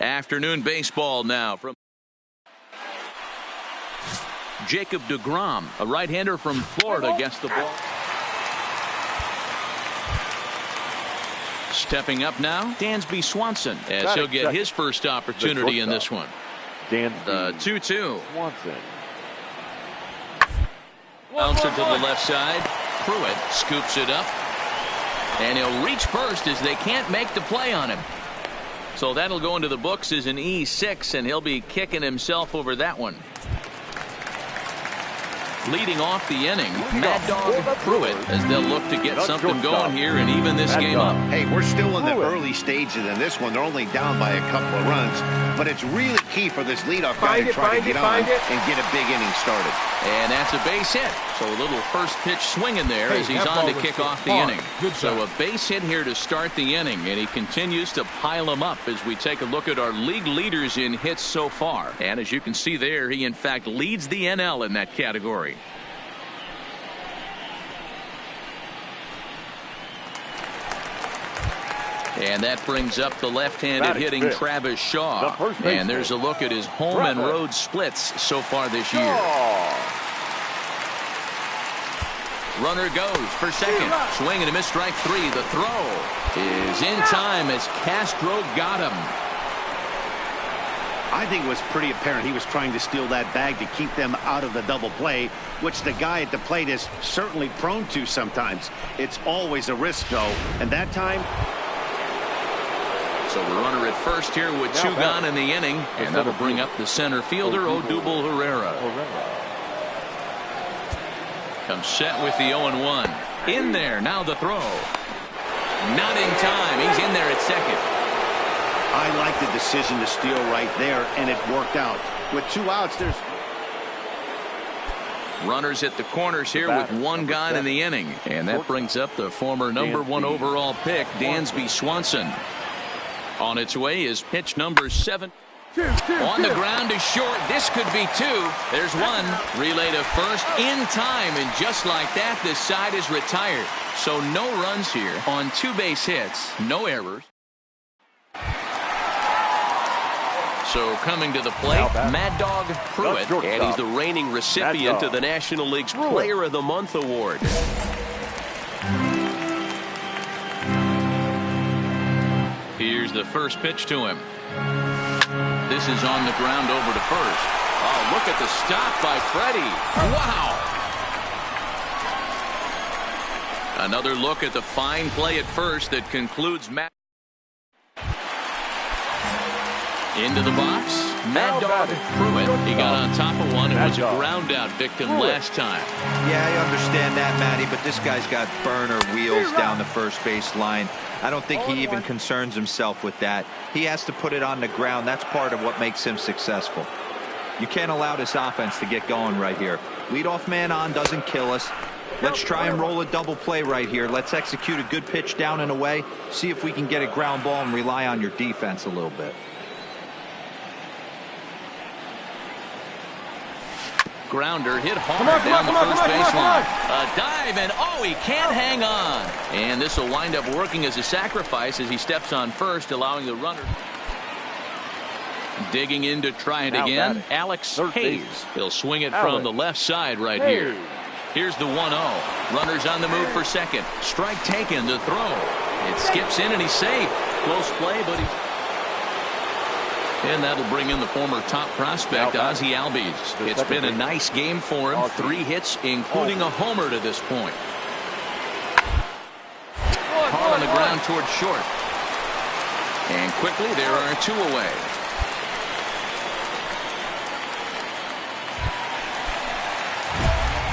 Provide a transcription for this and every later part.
Afternoon baseball now from Jacob deGrom, a right-hander from Florida, gets the ball. Stepping up now, Dansby Swanson, as he'll get his first opportunity in this one. The 2-2. Bouncer to the left side. Pruitt scoops it up, and he'll reach first as they can't make the play on him. So that'll go into the books as an E6, and he'll be kicking himself over that one. Leading off the inning, Mad Dog Pruitt, as they'll look to get something going here and even this game up. Hey, we're still in the early stages in this one. They're only down by a couple of runs, but it's really key for this leadoff guy to try to get on and get a big inning started. And that's a base hit. So a little first pitch swing in there as he's on to kick off the inning. So a base hit here to start the inning, and he continues to pile them up as we take a look at our league leaders in hits so far. And as you can see there, he in fact leads the NL in that category. And that brings up the left-handed hitting Travis Shaw. And there's a look at his home and road splits so far this year. Runner goes for second. Swing and a miss, strike three. The throw is in time as Castro got him. I think it was pretty apparent he was trying to steal that bag to keep them out of the double play, which the guy at the plate is certainly prone to sometimes. It's always a risk, though, and that time. So the runner at first here with two gone in the inning, and that'll bring up the center fielder, Odubel Herrera. Comes set with the 0-1. In there, now the throw. Not in time. He's in there at second. I like the decision to steal right there, and it worked out. With 2 outs, there's runners at the corners here with 1 gone in the inning. And that brings up the former #1 overall pick, Dansby Swanson. On its way is pitch number 7. On the ground is short. This could be 2. There's 1. Relay to first in time, and just like that, this side is retired. So no runs here on 2 base hits, no errors. So coming to the plate, Mad Dog Pruitt, and he's the reigning recipient of the National League's Player of the Month award. Here's the first pitch to him. This is on the ground over to first. Oh, look at the stop by Freddie. Wow. Another look at the fine play at first that concludes Matt. Into the box, Mad Dog Pruitt. He got on top of one and was a ground out victim last time. Yeah, I understand that, Matty, but this guy's got burner wheels down the first base line. I don't think he even concerns himself with that. He has to put it on the ground. That's part of what makes him successful. You can't allow this offense to get going right here. Leadoff man on doesn't kill us. Let's try and roll a double play right here. Let's execute a good pitch down and away. See if we can get a ground ball and rely on your defense a little bit. Grounder hit hard down the first baseline. A dive, and oh, he can't hang on. And this will wind up working as a sacrifice as he steps on first, allowing the runner. Digging in to try it again, Alex Hayes. He'll swing it from the left side right here. Here's the 1-0. Runners on the move for second. Strike taken to throw. It skips in and he's safe. Close play, but he... And that'll bring in the former top prospect, Ozzie Albies. It's been a nice game for him. 3 hits, including a homer to this point. Caught on the ground towards short. And quickly, there are 2 away.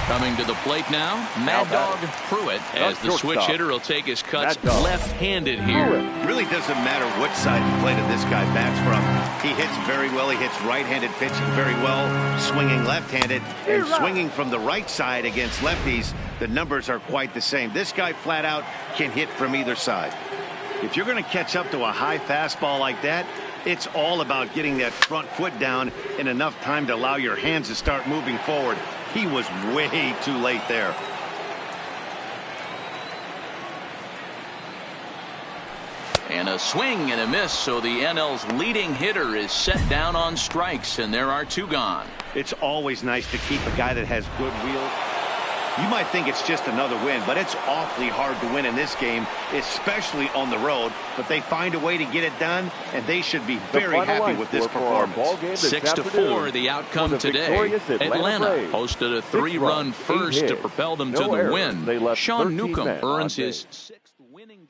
Coming to the plate now, Mad Dog Pruitt, as the switch hitter will take his cuts left-handed here. Really doesn't matter what side of the plate this guy bats from. He hits very well. He hits right-handed pitching very well, swinging left-handed, and swinging from the right side against lefties. The numbers are quite the same. This guy flat out can hit from either side. If you're going to catch up to a high fastball like that, it's all about getting that front foot down in enough time to allow your hands to start moving forward. He was way too late there. And a swing and a miss, so the NL's leading hitter is set down on strikes, and there are 2 gone. It's always nice to keep a guy that has good wheel. You might think it's just another win, but it's awfully hard to win in this game, especially on the road. But they find a way to get it done, and they should be very happy with this performance. 6-4, the outcome today. Atlanta posted a 3-run first to propel them to the win. Sean Newcomb earns his 6th winning.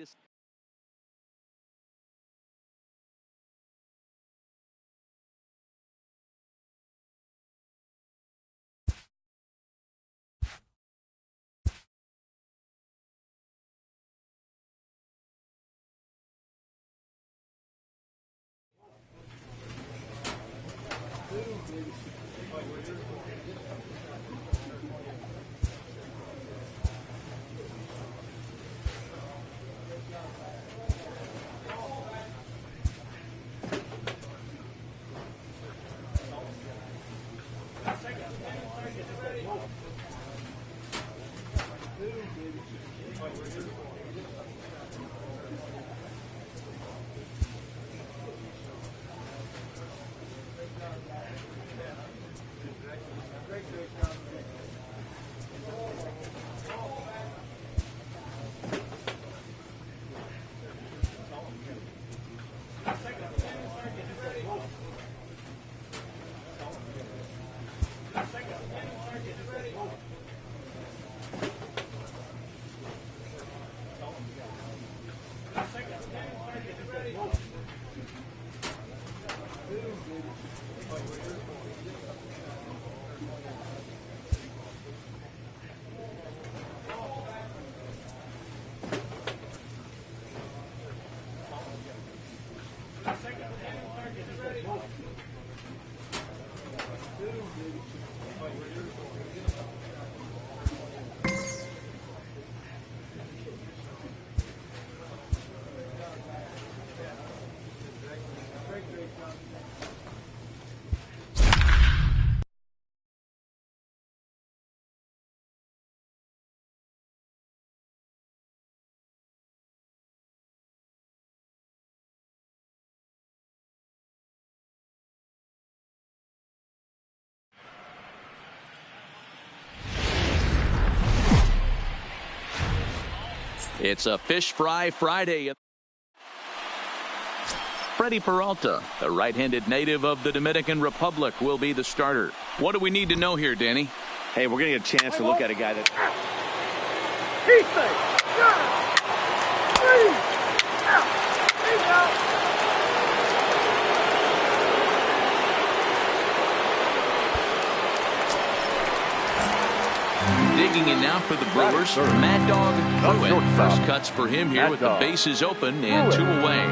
Second. It's a Fish Fry Friday. Freddie Peralta, the right-handed native of the Dominican Republic, will be the starter. What do we need to know here, Danny? Hey, we're going to get a chance to look at a guy that... Digging in now for the Brewers, Mad Dog Pruitt. First cuts for him here with the bases open and 2 away.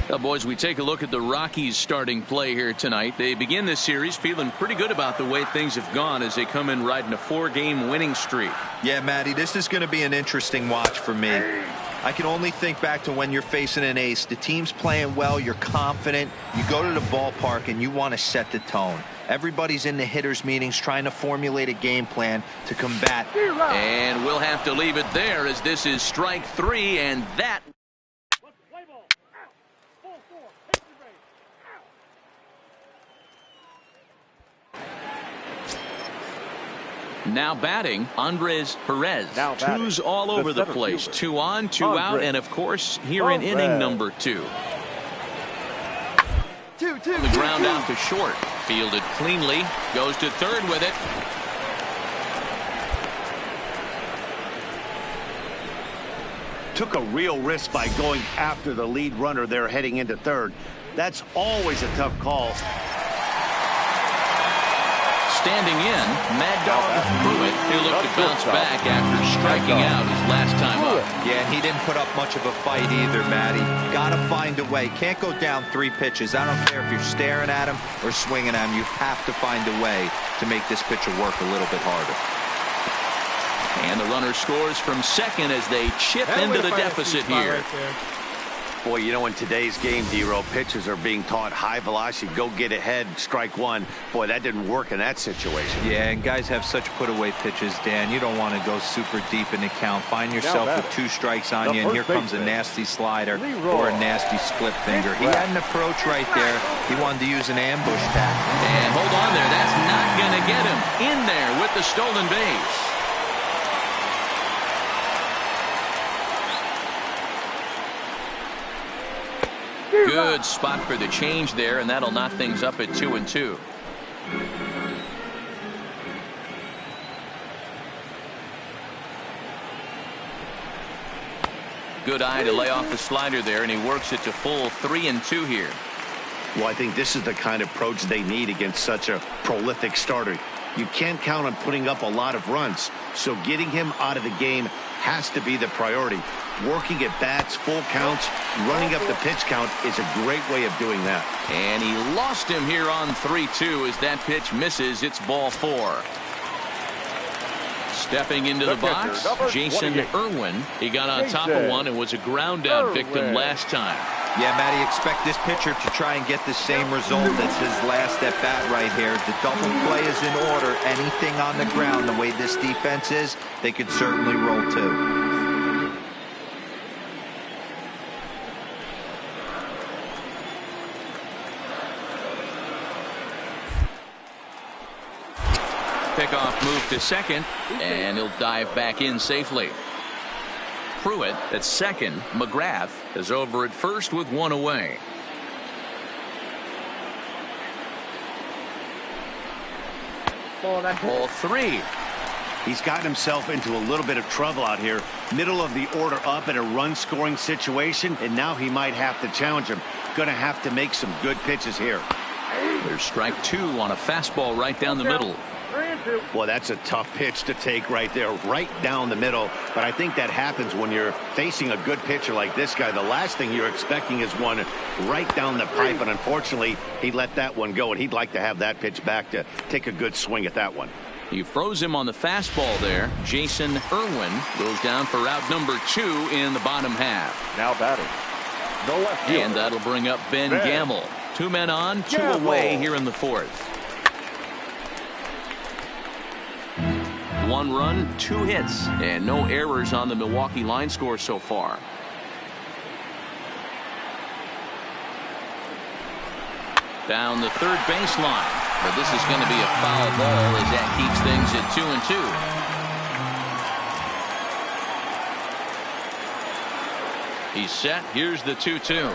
Now, boys, we take a look at the Rockies' starting play here tonight. They begin this series feeling pretty good about the way things have gone as they come in riding a 4-game winning streak. Yeah, Matty, this is going to be an interesting watch for me. I can only think back to when you're facing an ace. The team's playing well, you're confident, you go to the ballpark and you want to set the tone. Everybody's in the hitters' meetings trying to formulate a game plan to combat. And we'll have to leave it there as this is strike 3, and that... Now batting, Andres Perez. Twos all over the place. 2 on, 2 out, and of course, here in inning number 2. The ground out to short. Fielded cleanly. Goes to third with it. Took a real risk by going after the lead runner there heading into third. That's always a tough call. Standing in, Mad Dog Pruitt, who looked to bounce back after striking out his last time up. Yeah, he didn't put up much of a fight either, Matty. Gotta find a way. Can't go down 3 pitches. I don't care if you're staring at him or swinging at him. You have to find a way to make this pitcher work a little bit harder. And the runner scores from second as they chip into the deficit here. Boy, you know, in today's game, D-Row, pitchers are being taught high velocity, go get ahead, strike 1. Boy, that didn't work in that situation. Yeah, and guys have such put-away pitches, Dan. You don't want to go super deep in the count. Find yourself with 2 strikes on you, and here comes a nasty slider or a nasty split finger. He had an approach right there. He wanted to use an ambush tactic. And hold on there. That's not going to get him in there with the stolen base. Good spot for the change there, and that'll knock things up at 2-2. Good eye to lay off the slider there, and he works it to full 3-2 here. Well, I think this is the kind of approach they need against such a prolific starter. You can't count on putting up a lot of runs, so getting him out of the game has to be the priority. Working at bats, full counts, running up the pitch count is a great way of doing that. And he lost him here on 3-2 as that pitch misses. It's ball 4. Stepping into the box, Jason Irwin. He got on top of one and was a ground out victim last time. Yeah, Matty, expect this pitcher to try and get the same result as his last at bat right here. The double play is in order. Anything on the ground, the way this defense is, they could certainly roll too. Pickoff move to second, and he'll dive back in safely. Pruitt at second. McGrath is over at first with 1 away. Ball 3. He's gotten himself into a little bit of trouble out here. Middle of the order up in a run-scoring situation, and now he might have to challenge him. Going to have to make some good pitches here. There's strike 2 on a fastball right down the middle. Well, that's a tough pitch to take right there, right down the middle. But I think that happens when you're facing a good pitcher like this guy. The last thing you're expecting is one right down the pipe, and unfortunately, he let that one go, and he'd like to have that pitch back to take a good swing at that one. He froze him on the fastball there. Jason Irwin goes down for out number 2 in the bottom half. Now batting. No left fielder. And that'll bring up Ben Gamble. 2 men on, 2 away here in the 4th. 1 run, 2 hits, and no errors on the Milwaukee line score so far. Down the third baseline. but this is going to be a foul ball as that keeps things at 2-2. He's set. Here's the 2-2.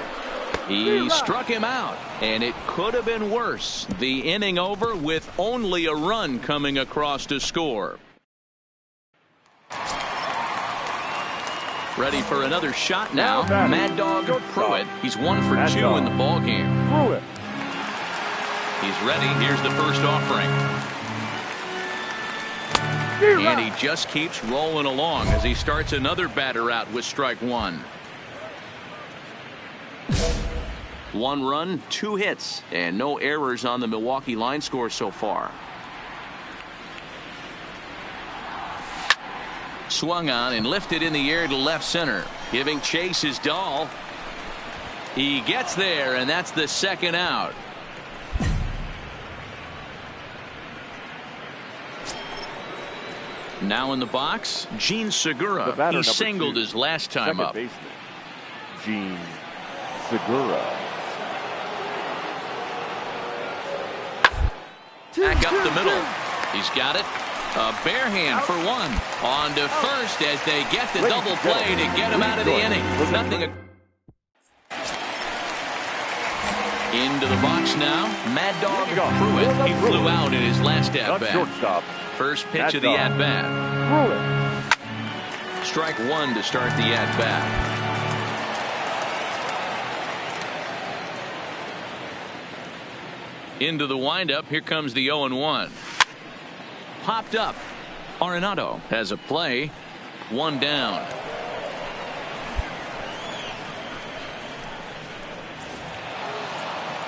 He struck him out, and it could have been worse. The inning over with only a run coming across to score. Ready for another shot now. Mad Dog Pruitt. He's 1 for 2 in the ball game. He's ready. Here's the first offering. And he just keeps rolling along as he starts another batter out with strike 1. 1 run, 2 hits, and no errors on the Milwaukee line score so far. Swung on and lifted in the air to left center. Giving chase is Dahl. He gets there, and that's the second out. Now in the box, Gene Segura. He singled his last time up. Gene Segura. Back up the middle. He's got it. A bare hand for 1. On to first as they get the double play to get him out of the inning. Nothing. Into the box now. Mad Dog Pruitt. He flew out in his last at-bat. First pitch of the at-bat. Strike 1 to start the at-bat. Into the windup. Here comes the 0-1. Popped up. Arenado has a play. 1 down.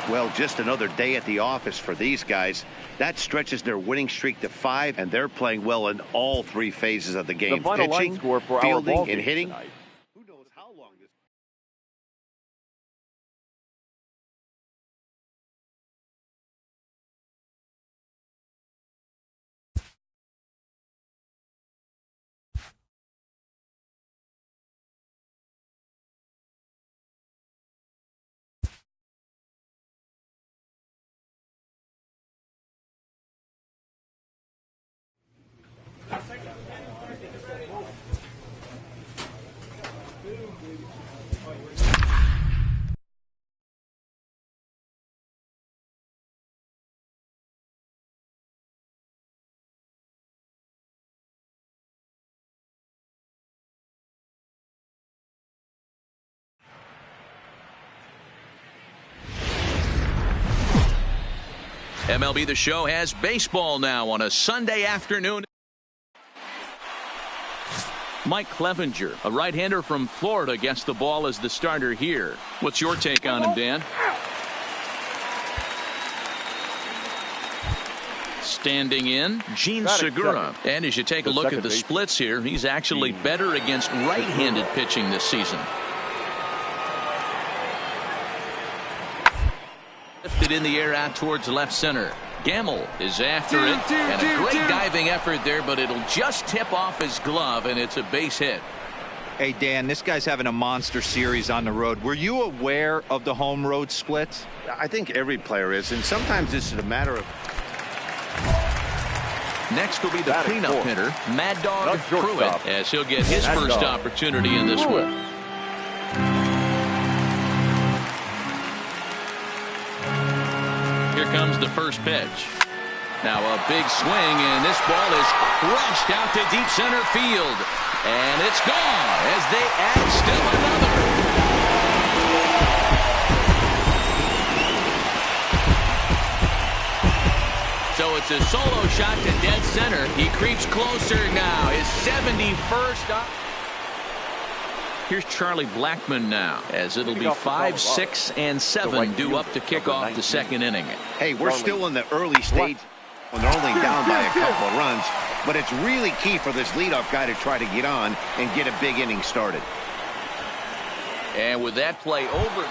Well, just another day at the office for these guys. That stretches their winning streak to 5, and they're playing well in all 3 phases of the game. The final pitching, line score for fielding, our and hitting. Tonight. Who knows how long this... MLB The Show has baseball now on a Sunday afternoon. Mike Clevenger, a right-hander from Florida, gets the ball as the starter here. What's your take on him, Dan? Standing in, Gene Segura. And as you take a look at the splits here, he's actually better against right-handed pitching this season. Lifted in the air out towards left center. Gamble is after it, and a great diving effort there, but it'll just tip off his glove, and it's a base hit. Hey, Dan, this guy's having a monster series on the road. Were you aware of the home road splits? I think every player is, and sometimes this is a matter of... Next will be the cleanup hitter, Mad Dog Pruitt, as he'll get his first opportunity in this one. Here comes the first pitch. Now a big swing, and this ball is crushed out to deep center field. And it's gone as they add still another. So it's a solo shot to dead center. He creeps closer now. His 71st up. Here's Charlie Blackmon now, as it'll be 5, 6, and 7 due up to kick off the second inning. Hey, we're still in the early stage when they're only down by a couple of runs, but it's really key for this leadoff guy to try to get on and get a big inning started. And with that play over,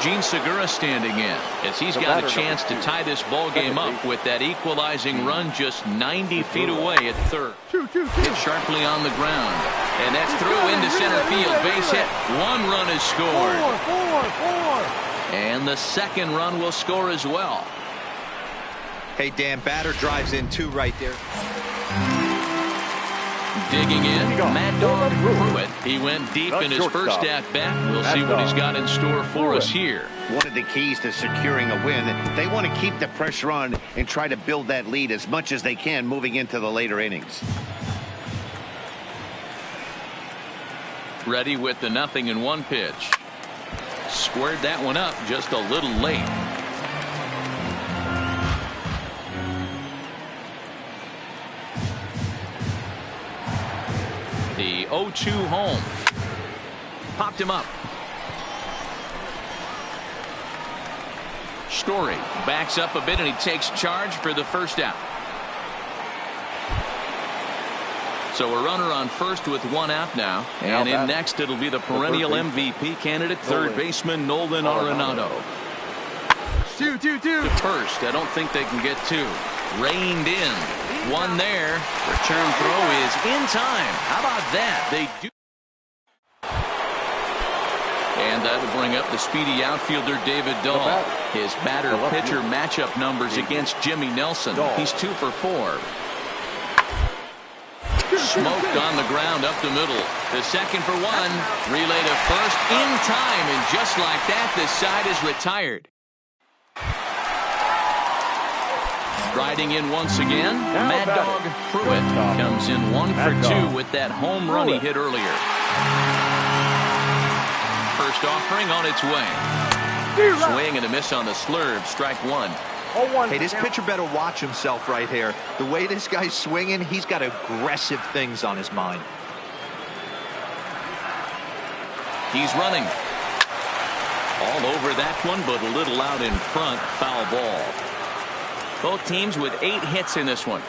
Gene Segura standing in, as he's got a chance to tie this ball game up with that equalizing run just 90 feet away at third. Hit sharply on the ground, and that's through into center field. Base hit. 1 run is scored. And the second run will score as well. Hey, Dan, batter drives in 2 right there. Digging in, Mad Dog Pruitt. He went deep in his first at-bat. We'll see what he's got in store for us here. One of the keys to securing a win, they want to keep the pressure on and try to build that lead as much as they can moving into the later innings. Ready with the 0-1 pitch. Squared that one up just a little late. The 0-2 home. Popped him up. Story backs up a bit and he takes charge for the first out. So a runner on first with 1 out now. And in next it'll be the perennial MVP candidate, third baseman Nolan Arenado. 2-2-2 To first. I don't think they can get 2. Reined in. 1 there. Return throw is in time. How about that? They do. And that'll bring up the speedy outfielder David Dahl. His batter-pitcher matchup numbers against Jimmy Nelson. He's 2 for 4. Smoked on the ground up the middle. The second for 1. Relay to first in time. And just like that, this side is retired. Riding in once again, Mad Dog Pruitt comes in 1 for 2 with that home run he hit earlier. First offering on its way. Swing and a miss on the slurve. Strike 1. Hey, this pitcher better watch himself right here. The way this guy's swinging, he's got aggressive things on his mind. He's running. All over that one, but a little out in front. Foul ball. Both teams with 8 hits in this one.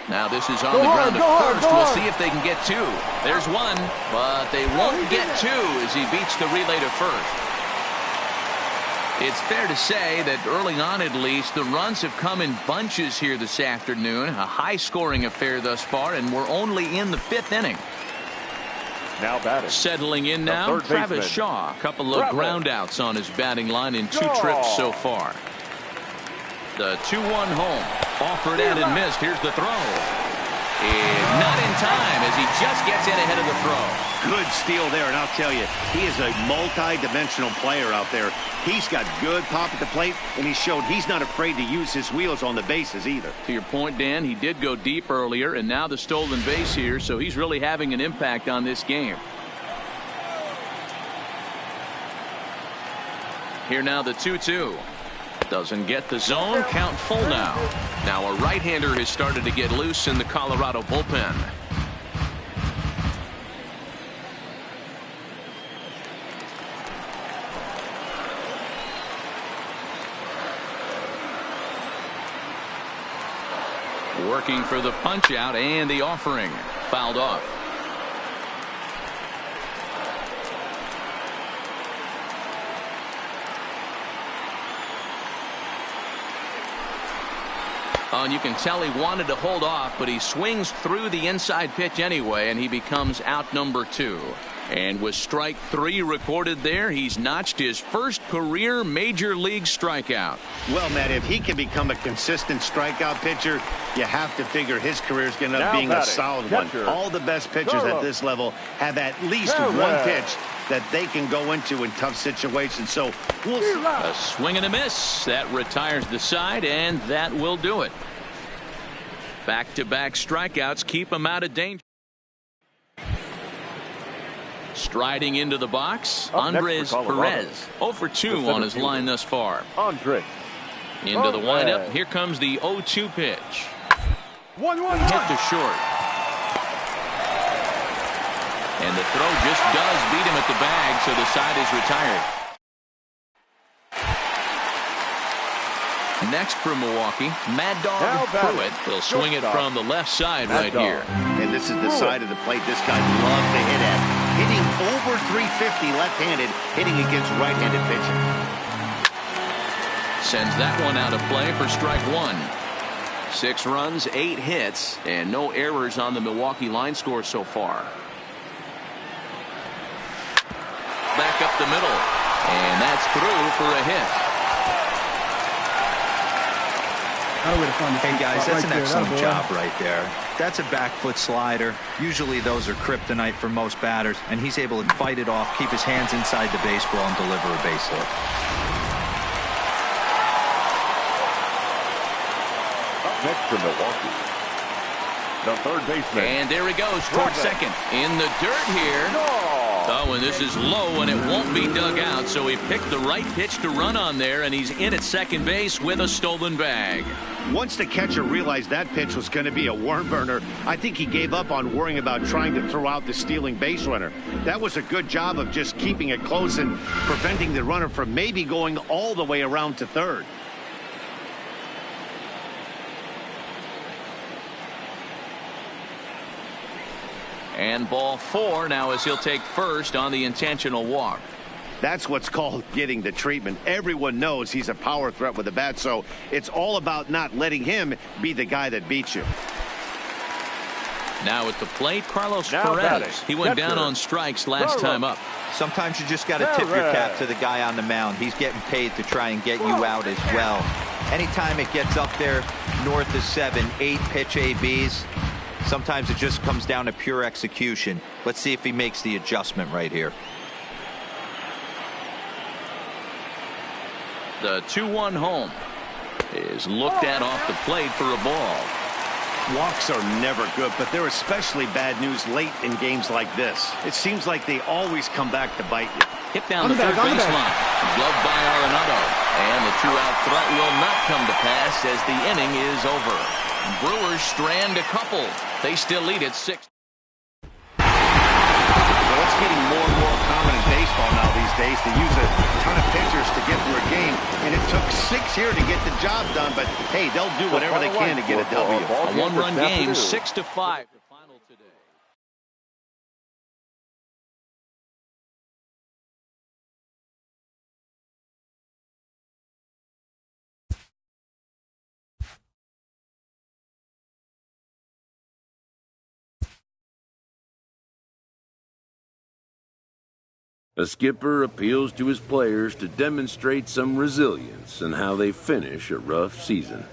Now this is on the ground at first. We'll see if they can get 2. There's 1, but they won't get 2 as he beats the relay to first. It's fair to say that early on at least, the runs have come in bunches here this afternoon. A high-scoring affair thus far, and we're only in the 5th inning. Now batting. Settling in now, Travis Shaw. A couple of ground outs on his batting line in 2 trips so far. The 2-1 home. Offered out and missed. Here's the throw. And not in time as he just gets in ahead of the throw. Good steal there, and I'll tell you, he is a multi-dimensional player out there. He's got good pop at the plate, and he showed he's not afraid to use his wheels on the bases either. To your point, Dan, he did go deep earlier, and now the stolen base here, so he's really having an impact on this game. Here now the 2-2. Doesn't get the zone. Count full now. Now a right-hander has started to get loose in the Colorado bullpen. Working for the punch out and the offering. Fouled off. Oh, and you can tell he wanted to hold off, but he swings through the inside pitch anyway, and he becomes out number 2. And with strike 3 recorded there, he's notched his first career major league strikeout. Well, Matt, if he can become a consistent strikeout pitcher, you have to figure his career is going to end up being a solid one. All the best pitchers at this level have at least one pitch that they can go into in tough situations. So we'll see. A swing and a miss. That retires the side, and that will do it. Back-to-back strikeouts keep him out of danger. Striding into the box, Andres Perez. 0 for 2 on his line thus far. Andres. Into the windup. Here comes the 0-2 pitch. 1-1. Hit to short. And the throw just does beat him at the bag, so the side is retired. Next for Milwaukee, Mad Dog Pruitt. He'll swing it from the left side right here. And this is the side of the plate this guy loves to hit at. Hitting over 350 left-handed, hitting against right-handed pitching. Sends that one out of play for strike 1. 6 runs, 8 hits, and no errors on the Milwaukee line score so far. Back up the It's through for a hit. Hey guys, that's an excellent job right there. That's a back foot slider. Usually those are kryptonite for most batters, and he's able to fight it off, keep his hands inside the baseball, and deliver a base hit. Up next for Milwaukee, the third baseman. And there he goes towards second. In the dirt here. Oh, and this is low, and it won't be dug out, so he picked the right pitch to run on there, and he's in at second base with a stolen bag. Once the catcher realized that pitch was going to be a worm burner, I think he gave up on worrying about trying to throw out the stealing base runner. That was a good job of just keeping it close and preventing the runner from maybe going all the way around to third. And ball 4 now as he'll take first on the intentional walk. That's what's called getting the treatment. Everyone knows he's a power threat with a bat, so it's all about not letting him be the guy that beats you. Now at the plate, Carlos Perez. He went down on strikes last time up. Sometimes you just got to tip your cap to the guy on the mound. He's getting paid to try and get you out as well. Anytime it gets up there north of 7, 8 pitch ABs, sometimes it just comes down to pure execution. Let's see if he makes the adjustment right here. The 2-1 home is looked at off the plate for a ball. Walks are never good, but they're especially bad news late in games like this. It seems like they always come back to bite you. Hit down the third baseline. Gloved by Arenado. And the 2-out threat will not come to pass as the inning is over. Brewers strand a couple. They still lead at 6. Well, it's getting more and more common in baseball now these days to use a ton of pitchers to get through a game, and it took 6 here to get the job done, but hey, they'll do whatever they can to get a W. A one-run game, 6-5. The final today. A skipper appeals to his players to demonstrate some resilience in how they finish a rough season.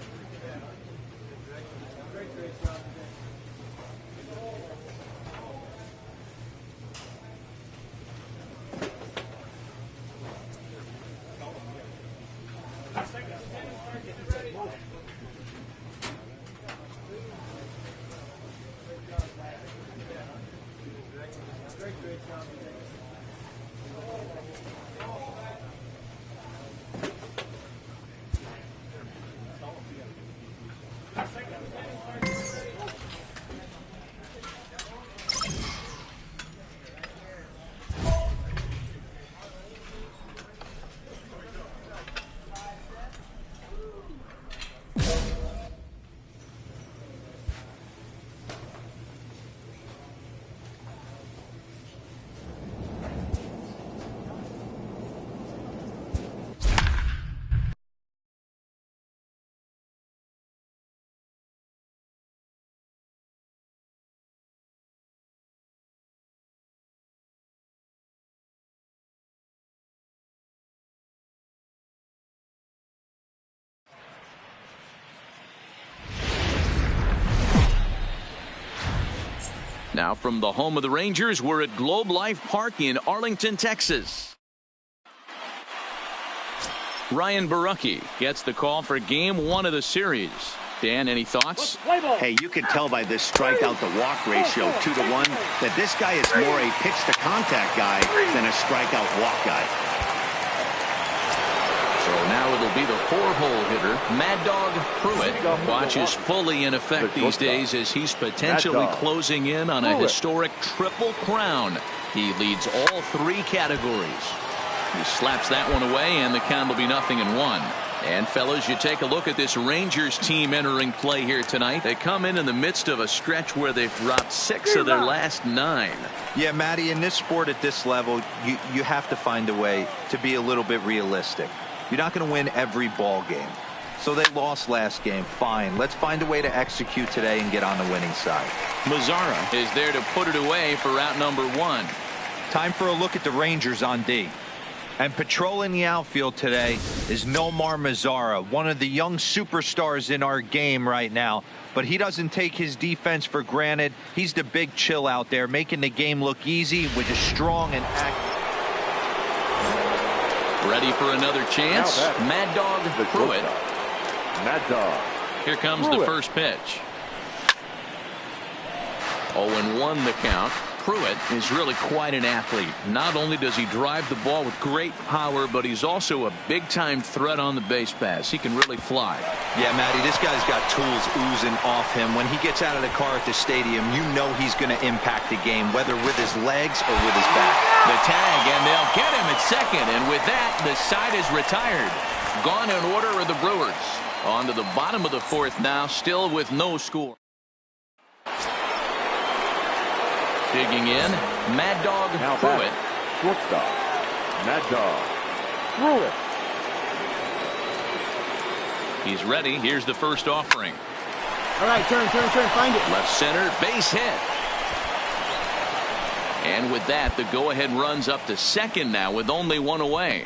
Now from the home of the Rangers, we're at Globe Life Park in Arlington, Texas. Ryan Borucki gets the call for game 1 of the series. Dan, any thoughts? Hey, you can tell by this strikeout to walk ratio 2-to-1 that this guy is more a pitch to contact guy than a strikeout walk guy. So now it'll be the 4-hole hitter, Mad Dog Pruitt. Watch is fully in effect these days as he's potentially closing in on a historic triple crown. He leads all 3 categories. He slaps that one away, and the count will be 0-1. And fellas, you take a look at this Rangers team entering play here tonight. They come in the midst of a stretch where they've dropped 6 of their last 9. Yeah, Matty, in this sport at this level, you have to find a way to be a little bit realistic. You're not going to win every ball game. So they lost last game. Fine. Let's find a way to execute today and get on the winning side. Mazzara is there to put it away for out number 1. Time for a look at the Rangers on D. And patrolling the outfield today is Nomar Mazara, one of the young superstars in our game right now. But he doesn't take his defense for granted. He's the big chill out there, making the game look easy with a strong and active. Ready for another chance. Mad Dog Pruitt. Mad Dog. Here comes the first pitch. 0-1 the count. Pruitt is really quite an athlete. Not only does he drive the ball with great power, but he's also a big-time threat on the base pass. He can really fly. Yeah, Matty, this guy's got tools oozing off him. When he gets out of the car at the stadium, you know he's going to impact the game, whether with his legs or with his back. The tag, and they'll get him at second. And with that, the side is retired. Gone in order are the Brewers. On to the bottom of the fourth now, still with no score. Digging in, Mad Dog Pruitt. Shortstop, Mad Dog Pruitt. He's ready. Here's the first offering. All right, turn, find it. Left center, base hit. And with that, the go-ahead runs up to second now with only one away.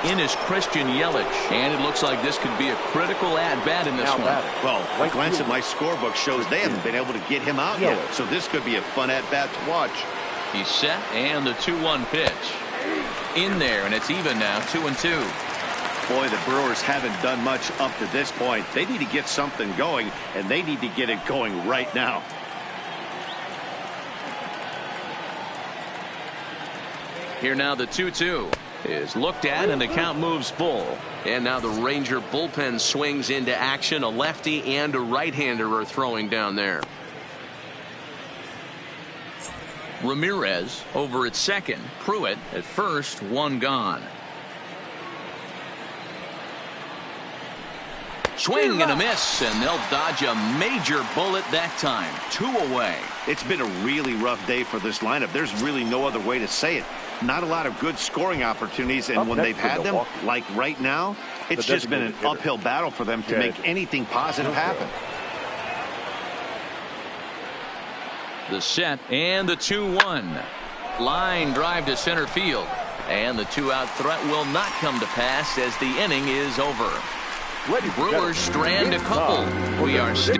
In is Christian Yelich, and it looks like this could be a critical at-bat in this one. Well, a glance at my scorebook shows they haven't been able to get him out yet, so this could be a fun at-bat to watch. He's set, and the 2-1 pitch. In there, and it's even now, 2-2. Boy, the Brewers haven't done much up to this point. They need to get something going, and they need to get it going right now. Here now the 2-2 is looked at, and the count moves full. And now the Ranger bullpen swings into action. A lefty and a right-hander are throwing down there. Ramirez over at second. Pruitt at first. One gone. Swing and a miss, and they'll dodge a major bullet that time. 2 away. It's been a really rough day for this lineup. There's really no other way to say it. Not a lot of good scoring opportunities, and when they've had them, like right now, it's just been an uphill battle for them to make anything positive happen. The set and the 2-1. Line drive to center field. And the 2-out threat will not come to pass as the inning is over. Brewers strand a couple. We are still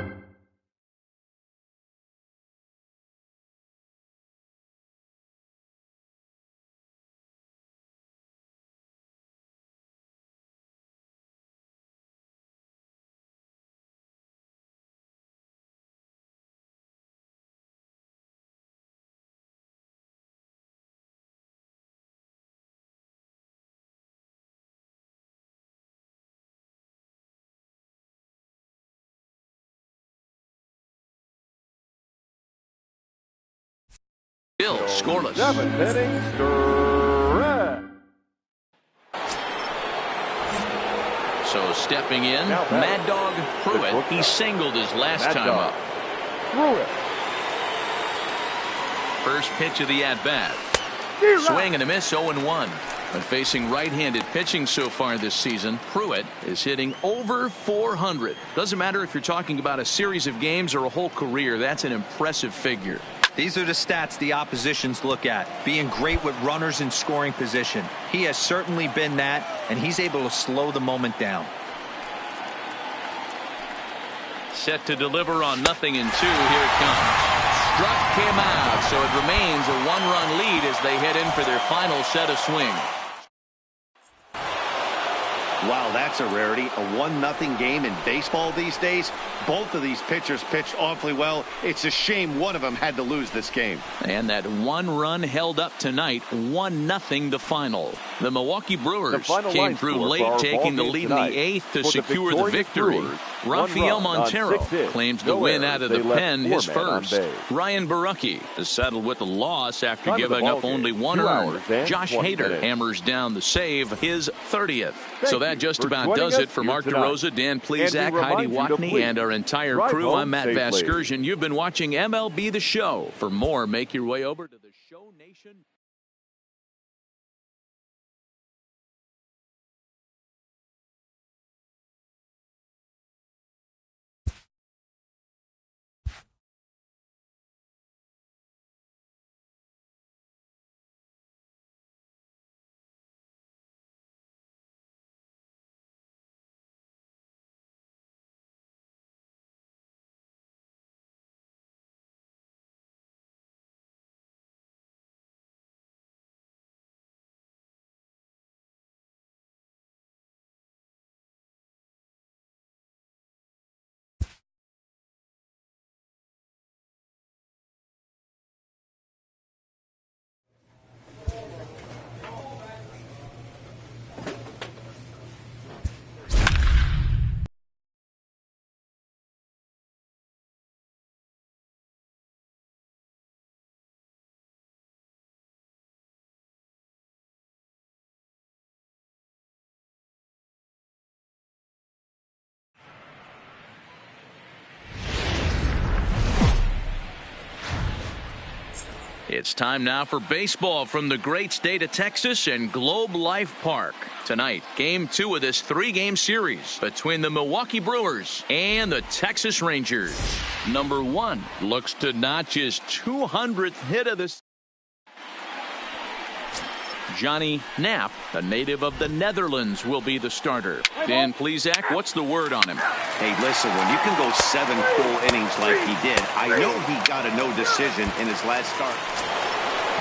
scoreless. 7th inning stretch. So stepping in, Mad Dog Pruitt. He singled his last time up. Pruitt. First pitch of the at-bat. Swing and a miss, 0-1. When facing right-handed pitching so far this season, Pruitt is hitting over 400. Doesn't matter if you're talking about a series of games or a whole career. That's an impressive figure. These are the stats the oppositions look at. Being great with runners in scoring position. He has certainly been that, and he's able to slow the moment down. Set to deliver on 0-2. Here it comes. Struck him out, so it remains a 1-run lead as they head in for their final set of swings. Wow, that's a rarity. A 1-0 game in baseball these days. Both of these pitchers pitched awfully well. It's a shame one of them had to lose this game. And that 1 run held up tonight. 1-0 the final. The Milwaukee Brewers came through late, taking the lead in the 8th to secure the victory. Rafael Montero claims the win out of the pen, his first. Ryan Barucki is settled with the loss after giving up only 1 earned. Josh Hader hammers down the save, his 30th. So that just about does it for Mark DeRosa, Dan Plesac, Heidi Watney, and our entire crew. I'm Matt Vasgersian. You've been watching MLB The Show. For more, make your way over to the Show Nation. It's time now for baseball from the great state of Texas and Globe Life Park. Tonight, Game 2 of this 3-game series between the Milwaukee Brewers and the Texas Rangers. Number 1 looks to notch his 200th hit of this. Johnny Knapp, a native of the Netherlands, will be the starter. Dan Plesac, what's the word on him? Hey, listen, when you can go 7 full innings like he did, I know he got a no decision in his last start.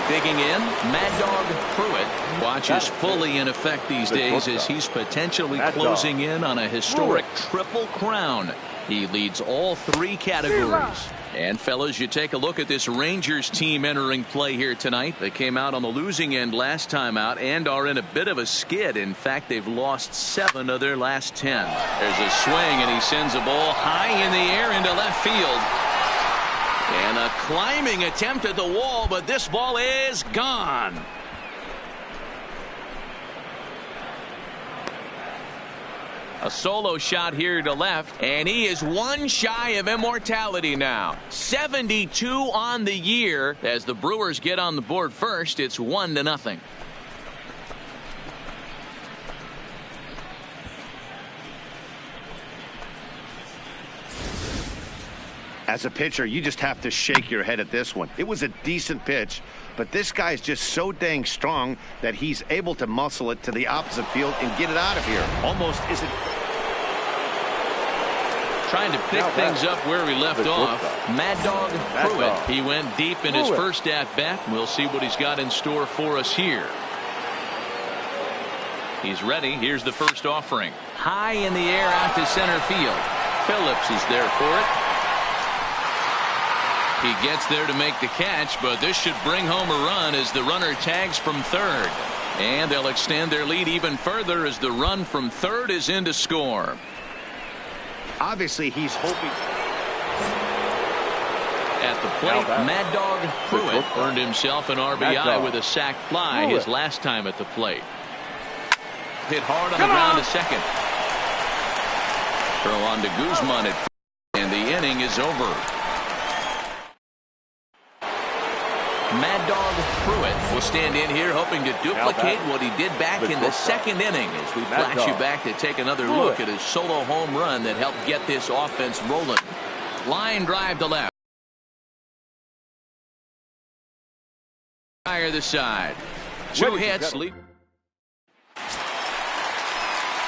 Digging in, Mad Dog Pruitt watches fully in effect these days as he's potentially closing in on a historic triple crown. He leads all 3 categories. And fellas, you take a look at this Rangers team entering play here tonight. They came out on the losing end last time out and are in a bit of a skid. In fact, they've lost 7 of their last 10. There's a swing, and he sends a ball high in the air into left field. And a climbing attempt at the wall, but this ball is gone. A solo shot here to left, and he is 1 shy of immortality now. 72 on the year. As the Brewers get on the board first, it's 1-0. As a pitcher, you just have to shake your head at this one. It was a decent pitch, but this guy's just so dang strong that he's able to muscle it to the opposite field and get it out of here. Almost isn't. Trying to pick things up where we left off. Mad Dog Pruitt. He went deep in his first at-bat. We'll see what he's got in store for us here. He's ready. Here's the first offering. High in the air out to center field. Phillips is there for it. He gets there to make the catch, but this should bring home a run as the runner tags from third. And they'll extend their lead even further as the run from third is in to score. Obviously, he's hoping. At the plate, Mad Dog Pruitt earned himself an RBI with a sac fly his last time at the plate. Hit hard on the ground to second. Throw on to Guzman at first, and the inning is over. Mad Dog Pruitt will stand in here hoping to duplicate what he did back in the second inning as we flash you back to take another look at his solo home run that helped get this offense rolling. Line drive to left. Fire the side. 2 hits. Lead.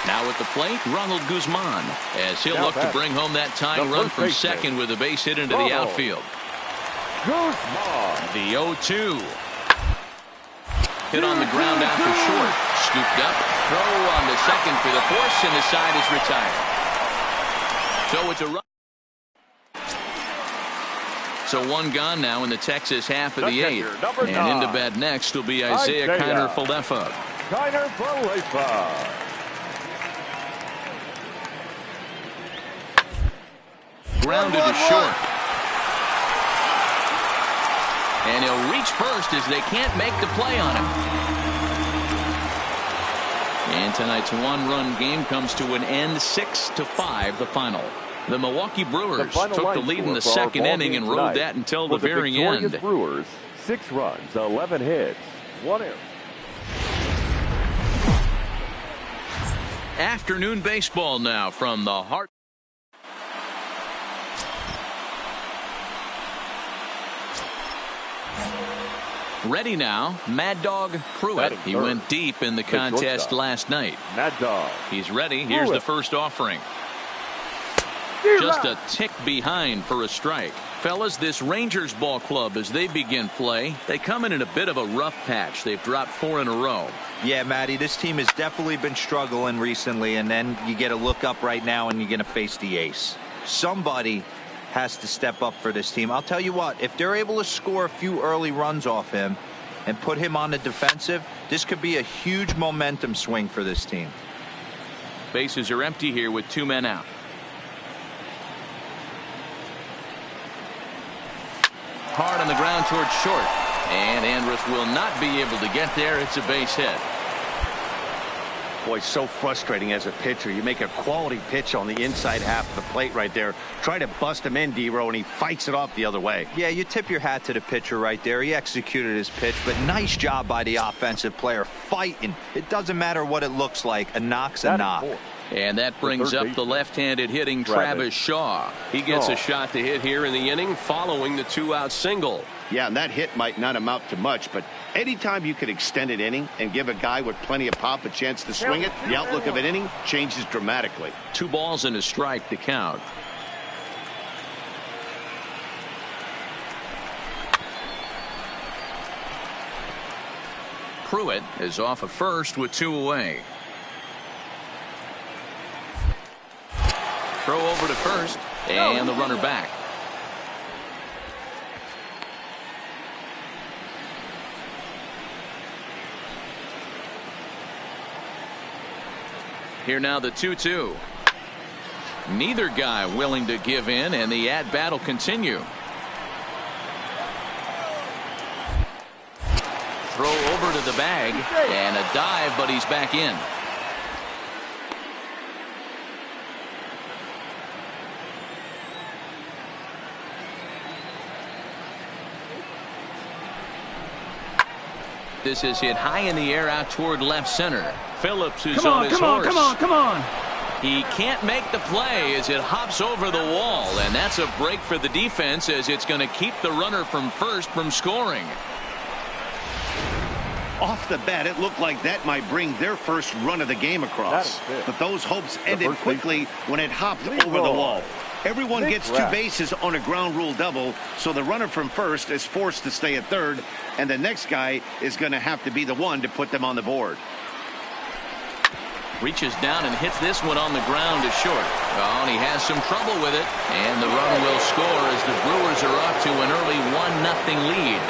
Now at the plate, Ronald Guzman as he'll look to bring home that tying run from second with a base hit into the outfield. The 0-2. Hit on the ground out for short. Scooped up. Throw on the second for the force, and the side is retired. So it's a run. So 1 gone now in the Texas half of the 8th. And into bat next will be Isaiah Kiner-Falefa. Grounded to short. And he'll reach first as they can't make the play on him. And tonight's 1-run game comes to an end, 6-5 the final. The Milwaukee Brewers took the lead in the second inning and rode that until the very end. Brewers, 6 runs, 11 hits, 1 error. Afternoon baseball now from the heart. Ready now, Mad Dog Pruitt. He went deep in the contest last night. Mad Dog. He's ready. Here's the first offering. Just a tick behind for a strike. Fellas, this Rangers ball club, as they begin play, they come in a bit of a rough patch. They've dropped 4 in a row. Yeah, Matty, this team has definitely been struggling recently, and then you get a look up right now and you're going to face the ace. Somebody has to step up for this team. I'll tell you what, if they're able to score a few early runs off him and put him on the defensive, this could be a huge momentum swing for this team. Bases are empty here with 2 men out. Hard on the ground towards short. And Andrus will not be able to get there. It's a base hit. Boy, so frustrating as a pitcher. You make a quality pitch on the inside half of the plate right there. Try to bust him in, D-Row, and he fights it off the other way. Yeah, you tip your hat to the pitcher right there. He executed his pitch, but nice job by the offensive player fighting. It doesn't matter what it looks like. A knock's a knock. And that brings up the left-handed hitting Travis Shaw. He gets a shot to hit here in the inning following the 2-out single. Yeah, and that hit might not amount to much, but anytime you can extend an inning and give a guy with plenty of pop a chance to swing it, the outlook of an inning changes dramatically. 2 balls and a strike to count. Pruitt is off of first with 2 away. Throw over to first, and the runner back. Here now the 2-2. Neither guy willing to give in, and the at-bat will continue. Throw over to the bag, and a dive, but he's back in. This is hit high in the air out toward left center. Phillips is on his horse. Come on. He can't make the play as it hops over the wall, and that's a break for the defense as it's going to keep the runner from first from scoring. Off the bat, it looked like that might bring their first run of the game across. But those hopes ended quickly when it hopped over the wall. Everyone gets 2 bases on a ground rule double, so the runner from first is forced to stay at third, and the next guy is going to have to be the one to put them on the board. Reaches down and hits this one on the ground to short. Oh, and he has some trouble with it, and the run will score as the Brewers are off to an early 1-0 lead.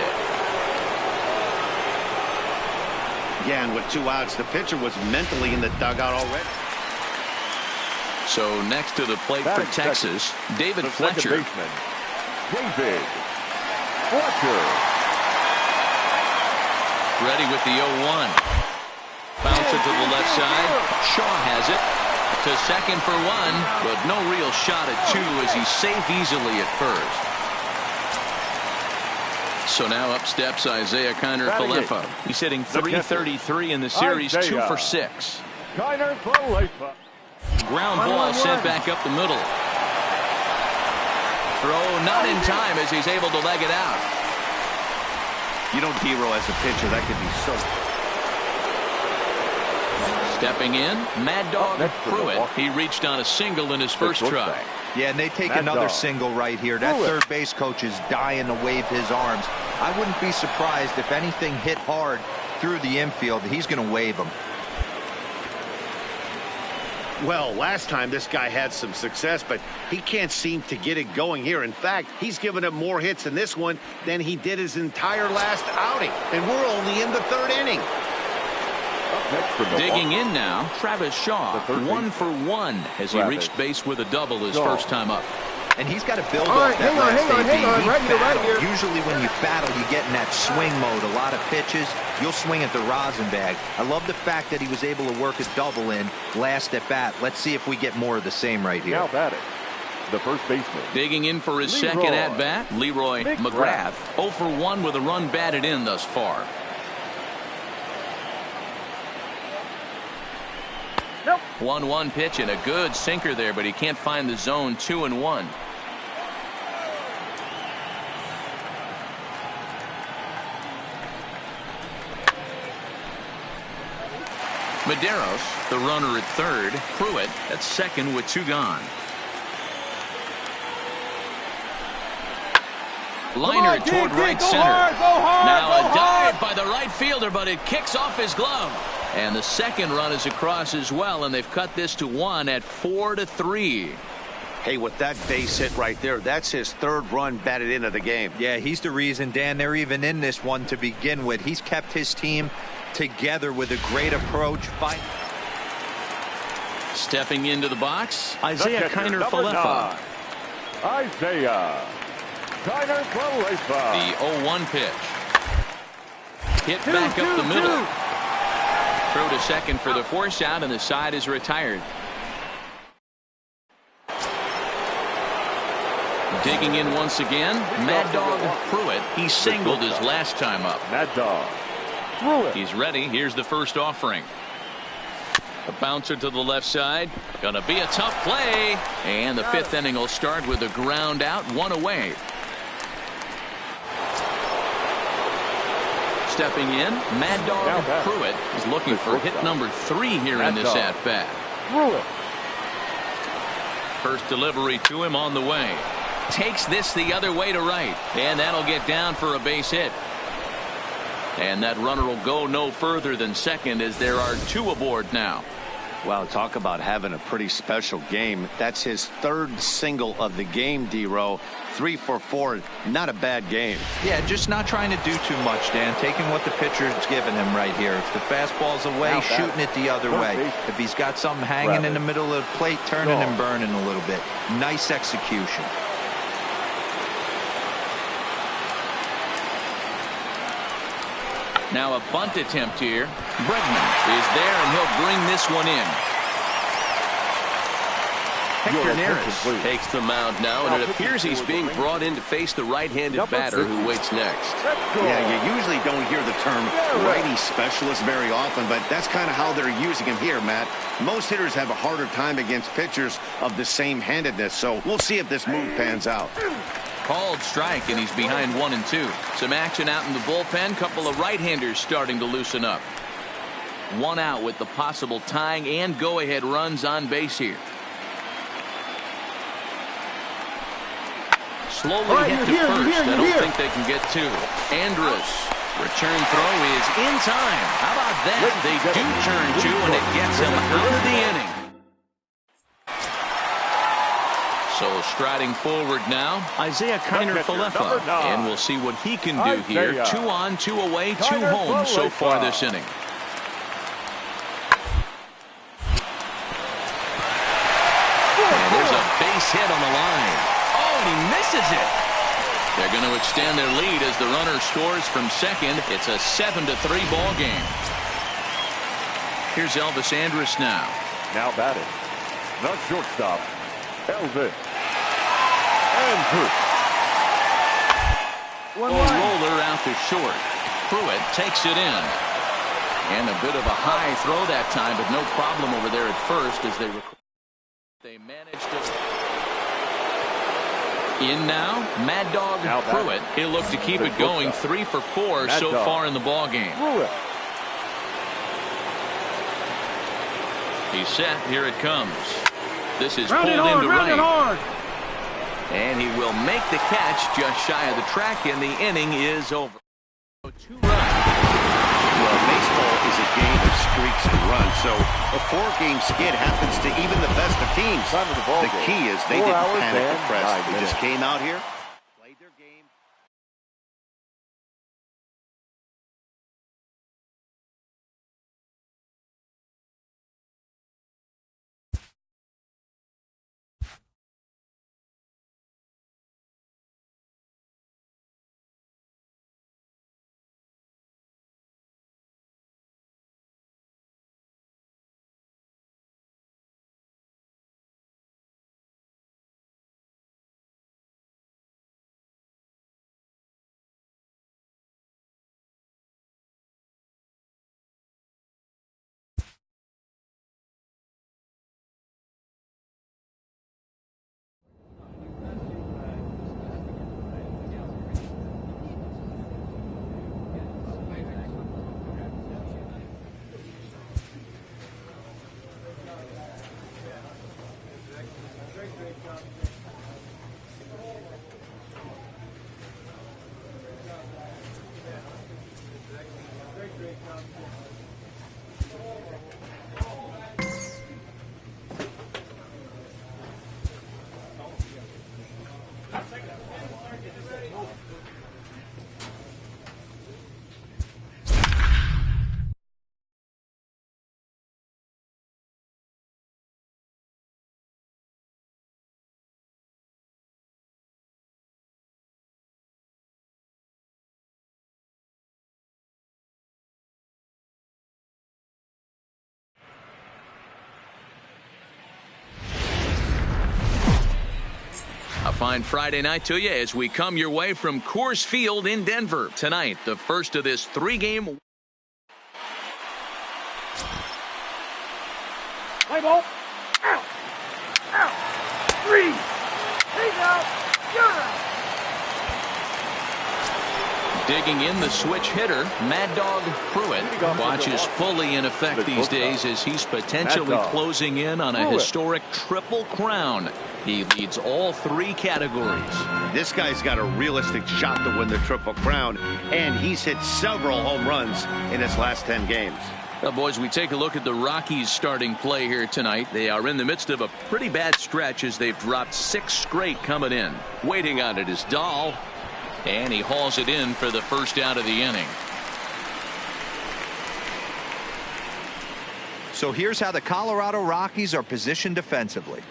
Yeah, and with 2 outs, the pitcher was mentally in the dugout already. So next to the plate for Texas, David Fletcher. David Fletcher. Ready with the 0-1. Bounce it to the left side. Shaw has it to second for 1, but no real shot at 2 as he's safe easily at first. So now up steps Isaiah Kiner-Falefa. He's hitting .333 in the series, 2 for 6. Kiner-Falefa. Ground ball sent back up the middle. Throw not in time as he's able to leg it out. You know, D-Row as a pitcher, that could be so. Stepping in, Mad Dog Pruitt. He reached on a single in his first try. Yeah, and they take another single right here. That third base coach is dying to wave his arms. I wouldn't be surprised if anything hit hard through the infield. He's going to wave them. Well, last time this guy had some success, but he can't seem to get it going here. In fact, he's given up more hits in this one than he did his entire last outing. And we're only in the 3rd inning. Digging in now, Travis Shaw, 1 for 1 as he reached base with a double his first time up. And he's got to build off that last AB. Right here. Usually when you battle, you get in that swing mode. A lot of pitches, you'll swing at the rosin bag. I love the fact that he was able to work a double in last at bat. Let's see if we get more of the same right here. Now batting, the first baseman. Digging in for his second at bat, Leroy McGrath. 0 for 1 with a run batted in thus far. 1-1 pitch and a good sinker there, but he can't find the zone. 2-1. Medeiros, the runner at third. Pruitt at second with 2 gone. Liner toward right center. Now a dive by the right fielder, but it kicks off his glove. And the second run is across as well, and they've cut this to 1 at 4-3. Hey, with that base hit right there, that's his 3rd run batted into the game. Yeah, he's the reason, Dan, they're even in this one to begin with. He's kept his team together with a great approach. Stepping into the box, Isaiah Kiner-Falefa. Isaiah Kiner-Falefa. The 0-1 pitch. Hit back up the middle. Throw to second for the force out, and the side is retired. Digging in once again, Mad Dog Pruitt. He singled his last time up. Mad Dog Pruitt. He's ready. Here's the first offering. A bouncer to the left side. Gonna be a tough play. And the fifth inning will start with a ground out, one away. Stepping in, Mad Dog Pruitt is looking for hit number 3 here in this at-bat. First delivery to him on the way. Takes this the other way to right. And that'll get down for a base hit. And that runner will go no further than second as there are 2 aboard now. Wow, talk about having a pretty special game. That's his 3rd single of the game, D-Row. 3 for 4. Not a bad game. Yeah, just not trying to do too much, Dan. Taking what the pitcher's given him right here. If the fastball's away, shooting it the other way. If he's got something hanging in the middle of the plate, turning and burning a little bit. Nice execution. Now a bunt attempt here. Bregman is there, and he'll bring this one in. Hector Neris takes the mound now, and it appears he's being brought in to face the right-handed batter who waits next. Yeah, you usually don't hear the term righty specialist very often, but that's kind of how they're using him here, Matt. Most hitters have a harder time against pitchers of the same handedness, so we'll see if this move pans out. Called strike, and he's behind 1 and 2. Some action out in the bullpen. Couple of right-handers starting to loosen up. 1 out with the possible tying and go-ahead runs on base here. Slowly hit to first. I don't think they can get 2. Andrus. Return throw is in time. How about that? They do turn 2, and it gets him out of the inning. So striding forward now, Isaiah Kiner-Falefa. And we'll see what he can do here. 2 on, 2 away, 2 home so far this inning. And there's a base hit on the line. Oh, and he misses it. They're going to extend their lead as the runner scores from second. It's a 7-3 ball game. Here's Elvis Andrus now. Now batting, the shortstop, Elvis. Roller out to short. Pruitt takes it in. And a bit of a high throw that time, but no problem over there at first as they managed to. In now, Mad Dog Pruitt. He'll look to keep it going. 3 for 4 so far in the ball game. He's set. Here it comes. This is pulled into right. And he will make the catch just shy of the track, and the inning is over. 2 runs. Well, baseball is a game of streaks and runs, so a 4-game skid happens to even the best of teams. The key is they didn't panic or press. They just came out here, A fine Friday night to you as we come your way from Coors Field in Denver. Tonight, the first of this 3-game. Play ball. Out. Out. 3. He's out. You're out. Digging in the switch hitter, Mad Dog Pruitt. Watch is fully in effect these days as he's potentially closing in on a historic triple crown. He leads all 3 categories. This guy's got a realistic shot to win the Triple Crown, and he's hit several home runs in his last 10 games. Well, boys, we take a look at the Rockies' starting play here tonight. They are in the midst of a pretty bad stretch as they've dropped 6 straight coming in. Waiting on it is Dahl, and he hauls it in for the first out of the inning. So here's how the Colorado Rockies are positioned defensively.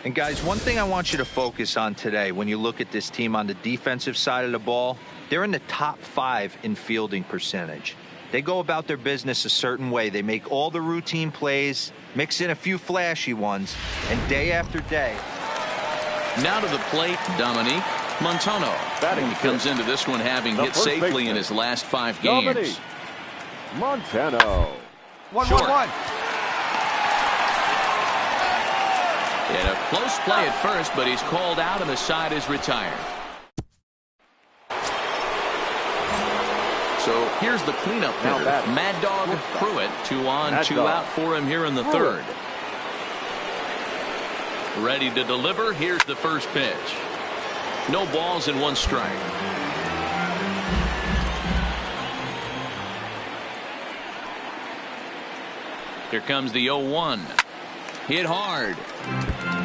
And guys, one thing I want you to focus on today when you look at this team on the defensive side of the ball, they're in the top 5 in fielding percentage. They go about their business a certain way. They make all the routine plays, mix in a few flashy ones, and day after day. Now to the plate, Dominique Montano. He comes into this one having hit safely in his last 5 games. Montano. 1-1-1. In a close play at first, but he's called out and the side is retired. So here's the cleanup hitter, Mad Dog Pruitt. 2 on, 2 out for him here in the 3rd. Ready to deliver. Here's the first pitch. No balls and 1 strike. Here comes the 0-1. Hit hard,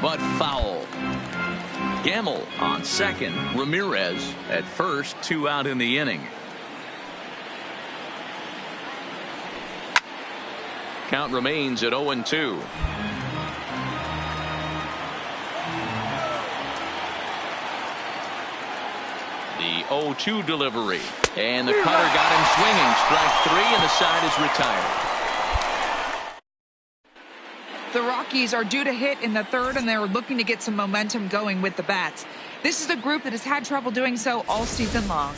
but foul. Gamble on second. Ramirez at first. 2 out in the inning. Count remains at 0-2. The 0-2 delivery. And the cutter got him swinging. Strike 3 and the side is retired. The Rockies are due to hit in the 3rd, and they're looking to get some momentum going with the bats. This is a group that has had trouble doing so all season long.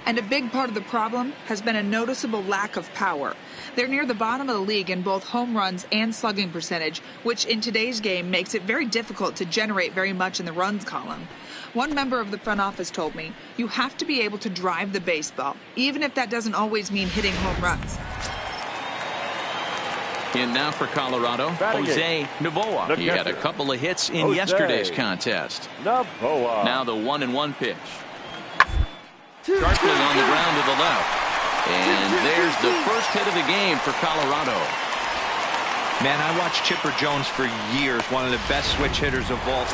And a big part of the problem has been a noticeable lack of power. They're near the bottom of the league in both home runs and slugging percentage, which in today's game makes it very difficult to generate very much in the runs column. One member of the front office told me, you have to be able to drive the baseball, even if that doesn't always mean hitting home runs. In now for Colorado, Jose Novoa. He had a couple of hits in yesterday's contest. Now the 1-1 pitch. Sharply on the ground to the left. And there's the first hit of the game for Colorado. Man, I watched Chipper Jones for years, one of the best switch hitters of all.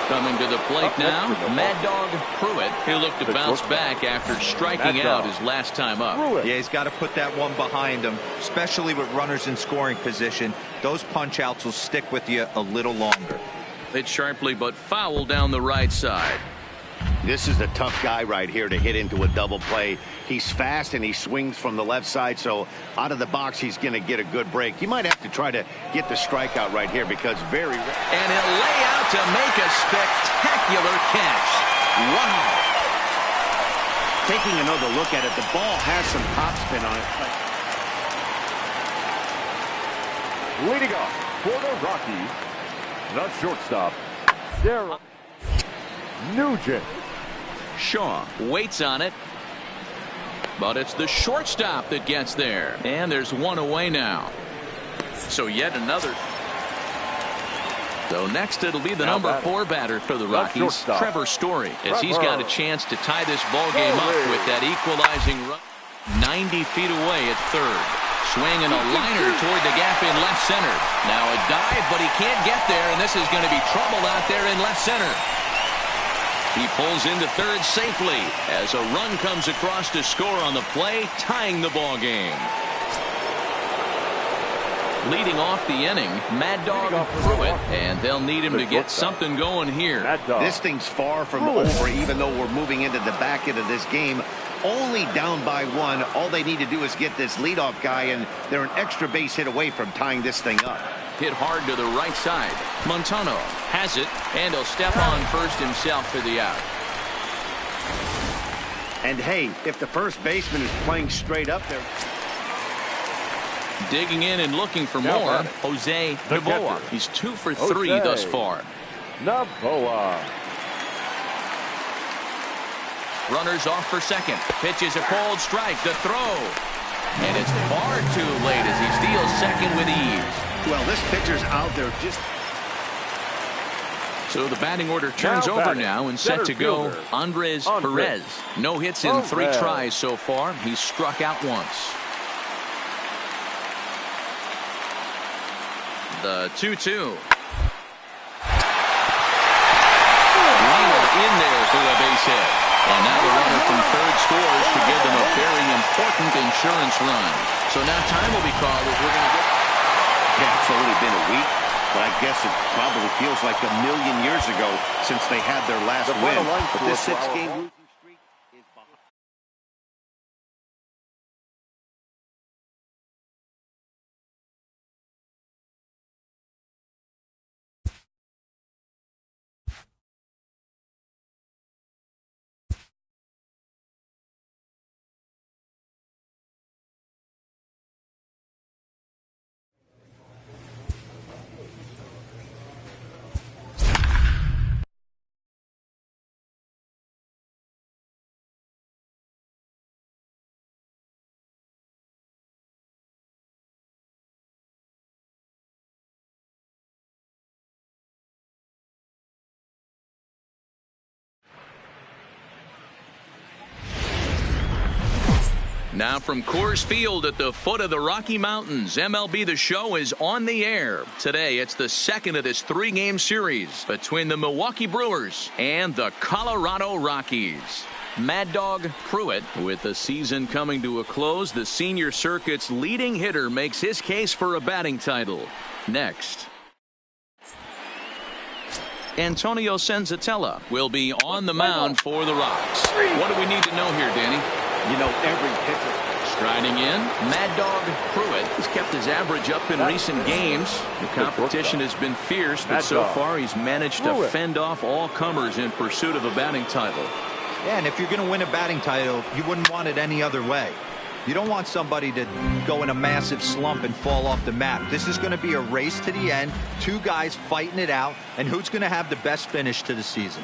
Coming to the plate now, Mad Dog Pruitt. He'll look to bounce back after striking out his last time up. Yeah, he's got to put that one behind him, especially with runners in scoring position. Those punch-outs will stick with you a little longer. Hit sharply but foul down the right side. This is a tough guy right here to hit into a double play. He's fast and he swings from the left side, so out of the box he's going to get a good break. You might have to try to get the strikeout right here because and he'll lay out to make a spectacular catch. Wow. Taking another look at it, the ball has some topspin on it. Leading off for the Rockies, the shortstop, Darryl Nugent. Shaw waits on it, but it's the shortstop that gets there, and there's 1 away now. So yet another. So next it'll be the number 4 batter for the Rockies, Trevor Story, as he's got a chance to tie this ball game up with that equalizing run. 90 feet away at third. Swing and a liner toward the gap in left center. Now a dive, but he can't get there, and this is going to be trouble out there in left center. He pulls into third safely as a run comes across to score on the play, tying the ball game. Leading off the inning, Mad Dog Pruitt, and they'll need him to get something going here. This thing's far from over, even though we're moving into the back end of this game. Only down by 1. All they need to do is get this leadoff guy, and they're an extra base hit away from tying this thing up. hit hard to the right side. Montano has it, and he'll step on first himself for the out. And hey, if the first baseman is playing straight up there. Digging in and looking for more, Jose Novoa. He's 2 for 3 thus far. Novoa. Runners off for second. Pitches a cold strike. The throw. And it's far too late as he steals second with ease. Well, this pitcher's out there just... So the batting order turns over now and set to go Andres Perez. No hits in 3 tries so far. He's struck out once. The 2-2. In there for a base hit. And now the runner from third scores to give them a very important insurance run. So now time will be called as we're going to get... Yeah, it's only been a week, but I guess it probably feels like a million years ago since they had their last win. But this 6-game losing streak is behind. Now from Coors Field at the foot of the Rocky Mountains, MLB The Show is on the air. Today, it's the second of this 3-game series between the Milwaukee Brewers and the Colorado Rockies. Mad Dog Pruitt, with the season coming to a close, the senior circuit's leading hitter makes his case for a batting title. Next. Antonio Senzatella will be on the mound for the Rocks. What do we need to know here, Danny? You know, every pitcher. Striding in, Mad Dog Pruitt has kept his average up in recent games. The competition has been fierce, but so far he's managed to fend off all comers in pursuit of a batting title. Yeah, and if you're going to win a batting title, you wouldn't want it any other way. You don't want somebody to go in a massive slump and fall off the map. This is going to be a race to the end, 2 guys fighting it out, and who's going to have the best finish to the season.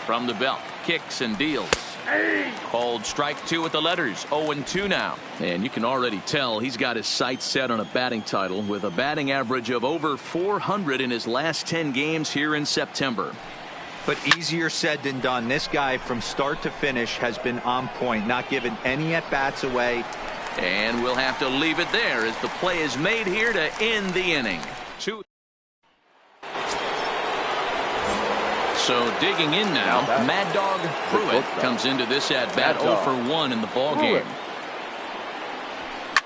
From the belt, kicks and deals. Called strike 2 with the letters. 0-2 now. And you can already tell he's got his sights set on a batting title with a batting average of over 400 in his last 10 games here in September. But easier said than done. This guy from start to finish has been on point, not giving any at-bats away. And we'll have to leave it there as the play is made here to end the inning. So digging in now, Mad Dog Pruitt comes into this at-bat 0 for 1 in the ballgame.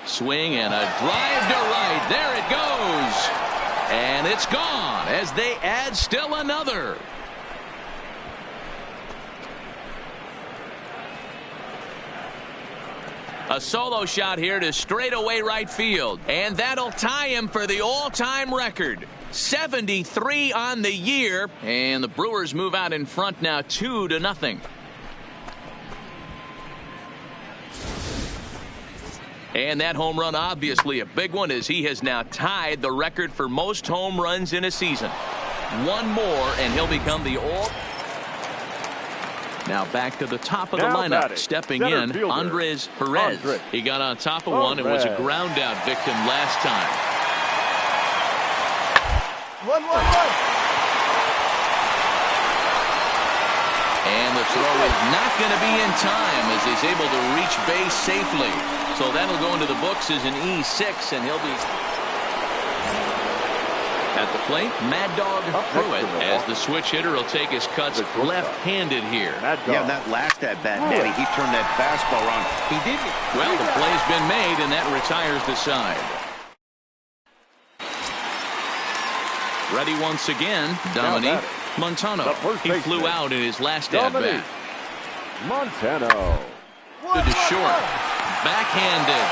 Swing and a drive to right. There it goes. And it's gone as they add still another. A solo shot here to straightaway right field. And that'll tie him for the all-time record. 73 on the year. And the Brewers move out in front now 2-0. And that home run obviously a big one as he has now tied the record for most home runs in a season. One more and he'll become the all. Now back to the top of the lineup. Stepping in, Andres Perez. He got on top of one and was a ground out victim last time. 1-1-1. And the throw is not going to be in time as he's able to reach base safely. So that'll go into the books as an E6 and he'll be at the plate. Mad Dog Pruitt as the switch hitter will take his cuts left-handed here. Yeah, that last at-bat, Manny, he turned that fastball on. He did. Well, the play's been made, and that retires the side. Ready once again, Dominique Montano. He flew out in his last at-bat. Montano. To short. Backhanded.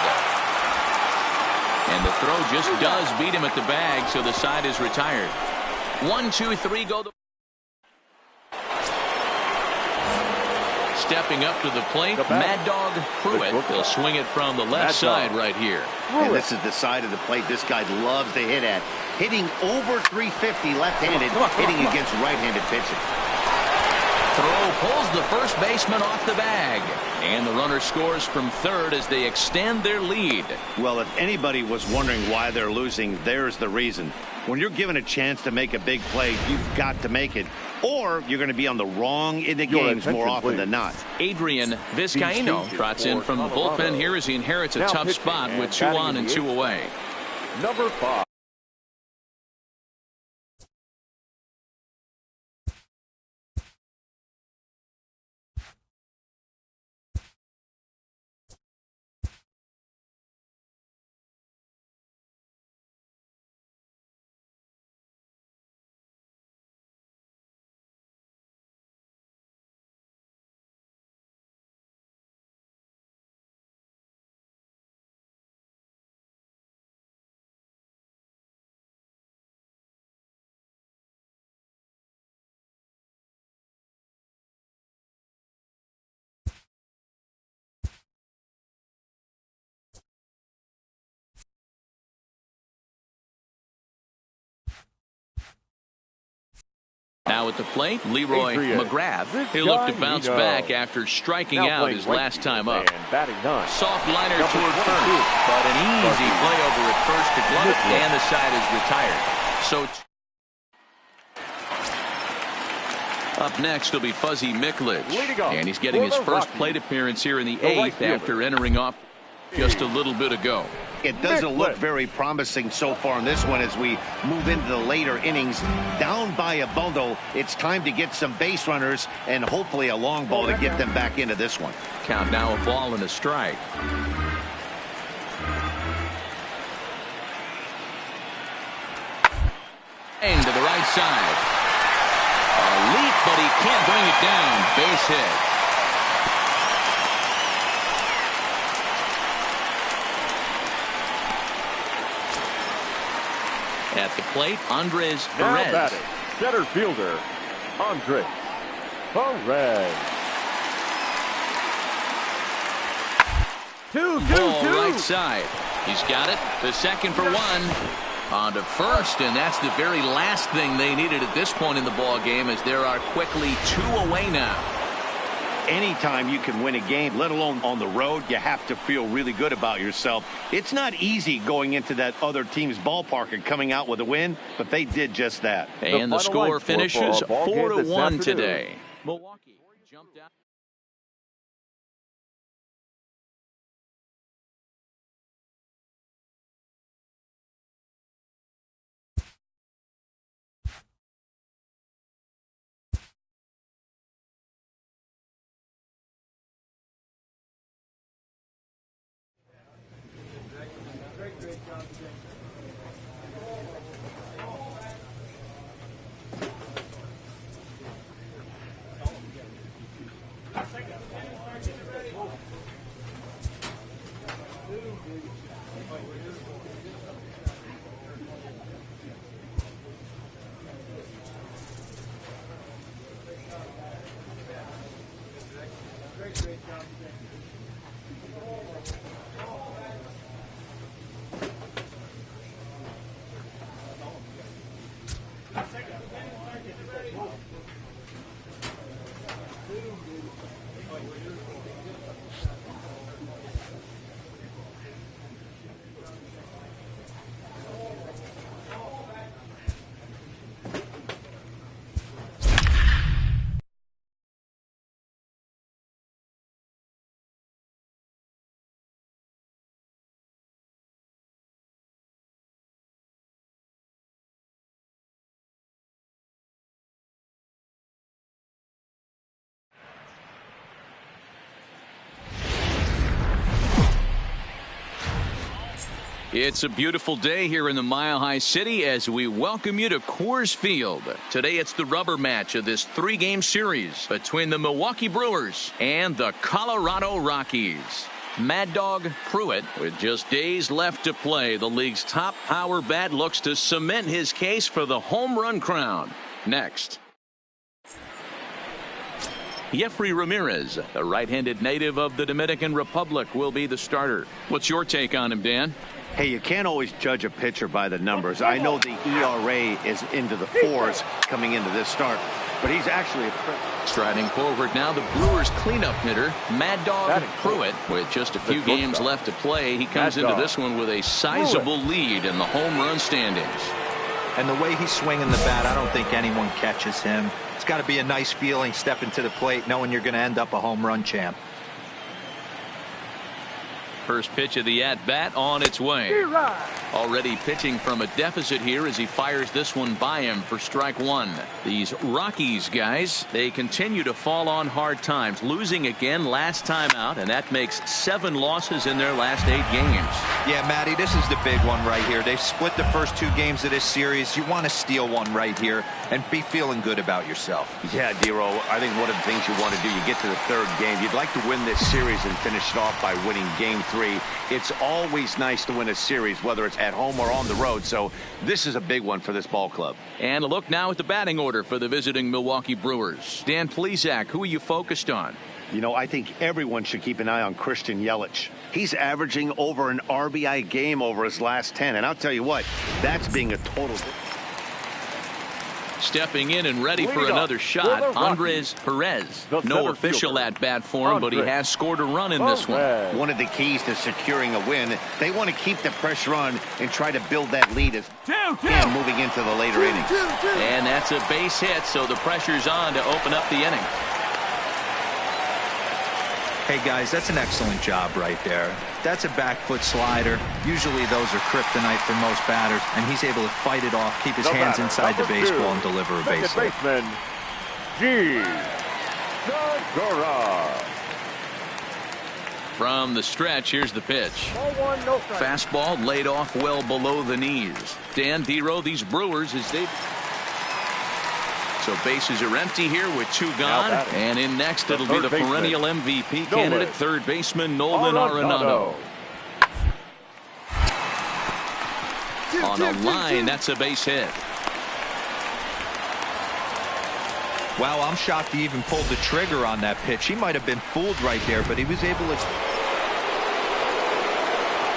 And the throw just does beat him at the bag, so the side is retired. 1, 2, 3, go. Stepping up to the plate, Mad Dog Pruitt. He'll swing it from the left side right here. And this is the side of the plate this guy loves to hit at. Hitting over 350 left-handed, hitting against right-handed pitching. Throw pulls the first baseman off the bag. And the runner scores from third as they extend their lead. Well, if anybody was wondering why they're losing, there's the reason. When you're given a chance to make a big play, you've got to make it. Or you're going to be on the wrong end of games more often than not. Adrian Vizcaíno trots in from the bullpen here as he inherits a tough spot with 2 on and 2 away. Number 5. Now at the plate, Leroy McGrath. He'll look to bounce back after striking out his last time up. Soft liner toward first, but an easy play over at first to glove it, and the side is retired. So up next will be Fuzzy Miklich, and he's getting his first plate appearance here in the 8th after entering off just a little bit ago. It doesn't look very promising so far in this one as we move into the later innings. Down by a bundle, it's time to get some base runners and hopefully a long ball to get them back into this one. Count now, a ball and a strike. And to the right side. A leap, but he can't bring it down. Base hit. At the plate, Andres Perez. Center fielder, Andres Perez. 2-2-2. Right side. He's got it. The second for 1. On to first, and that's the very last thing they needed at this point in the ball game, as there are quickly 2 away now. Anytime you can win a game, let alone on the road, you have to feel really good about yourself. It's not easy going into that other team's ballpark and coming out with a win, but they did just that. And the score finishes 4-1 today. Milwaukee jumped out. It's a beautiful day here in the Mile High City as we welcome you to Coors Field. Today it's the rubber match of this 3-game series between the Milwaukee Brewers and the Colorado Rockies. Mad Dog Pruitt. With just days left to play, the league's top power bat looks to cement his case for the home run crown. Next, Jeffrey Ramirez, the right-handed native of the Dominican Republic, will be the starter. What's your take on him, Dan? Hey, you can't always judge a pitcher by the numbers. I know the ERA is into the 4s coming into this start, but he's actually a striding forward now, the Brewers cleanup hitter, Mad Dog Pruitt. With just a few games left to play, he comes into this one with a sizable lead in the home run standings. And the way he's swinging the bat, I don't think anyone catches him. It's got to be a nice feeling stepping to the plate knowing you're going to end up a home run champ. First pitch of the at-bat on its way. Already pitching from a deficit here as he fires this one by him for strike one. These Rockies guys, they continue to fall on hard times, losing again last time out, and that makes 7 losses in their last 8 games. Yeah, Matty, this is the big one right here. They've split the first 2 games of this series. You want to steal one right here and be feeling good about yourself. Yeah, Dero, I think one of the things you want to do, you get to the 3rd game, you'd like to win this series and finish it off by winning game 3. It's always nice to win a series, whether it's at home or on the road, so this is a big one for this ball club. And a look now at the batting order for the visiting Milwaukee Brewers. Dan Plesac, who are you focused on? You know, I think everyone should keep an eye on Christian Yelich. He's averaging over an RBI game over his last 10, and I'll tell you what, that's being a total... Stepping in and ready for another shot, Andres Perez. No official at-bat for him, but he has scored a run in this one. One of the keys to securing a win, they want to keep the pressure on and try to build that lead as and moving into the later innings. And that's a base hit, so the pressure's on to open up the inning. Hey, guys, that's an excellent job right there. That's a back foot slider. Usually those are kryptonite for most batters, and he's able to fight it off, keep his hands inside the baseball, and deliver a base hit. From the stretch, here's the pitch. Fastball laid off well below the knees. Dan, Dero, these Brewers, as they... So bases are empty here with 2 gone. And in next, it'll be the perennial MVP candidate, third baseman Nolan Arenado. On a line, that's a base hit. Wow, I'm shocked he even pulled the trigger on that pitch. He might have been fooled right there, but he was able to...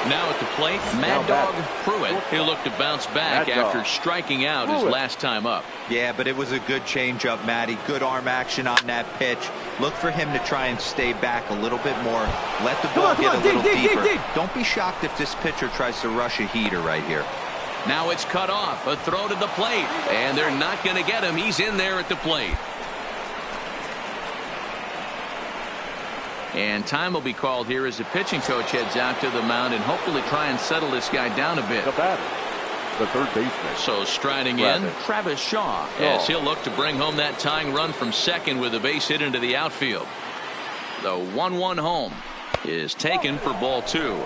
Now at the plate, Mad Dog Pruitt. He'll look to bounce back after striking out his last time up. Yeah, but it was a good changeup, Matty. Good arm action on that pitch. Look for him to try and stay back a little bit more. Let the ball get a little deeper. Don't be shocked if this pitcher tries to rush a heater right here. Now it's cut off. A throw to the plate. And they're not going to get him. He's in there at the plate. And time will be called here as the pitching coach heads out to the mound and hopefully try and settle this guy down a bit. The batter, the third baseman. So striding in, Travis Shaw, as he'll look to bring home that tying run from second with a base hit into the outfield. The 1-1 home is taken for ball 2.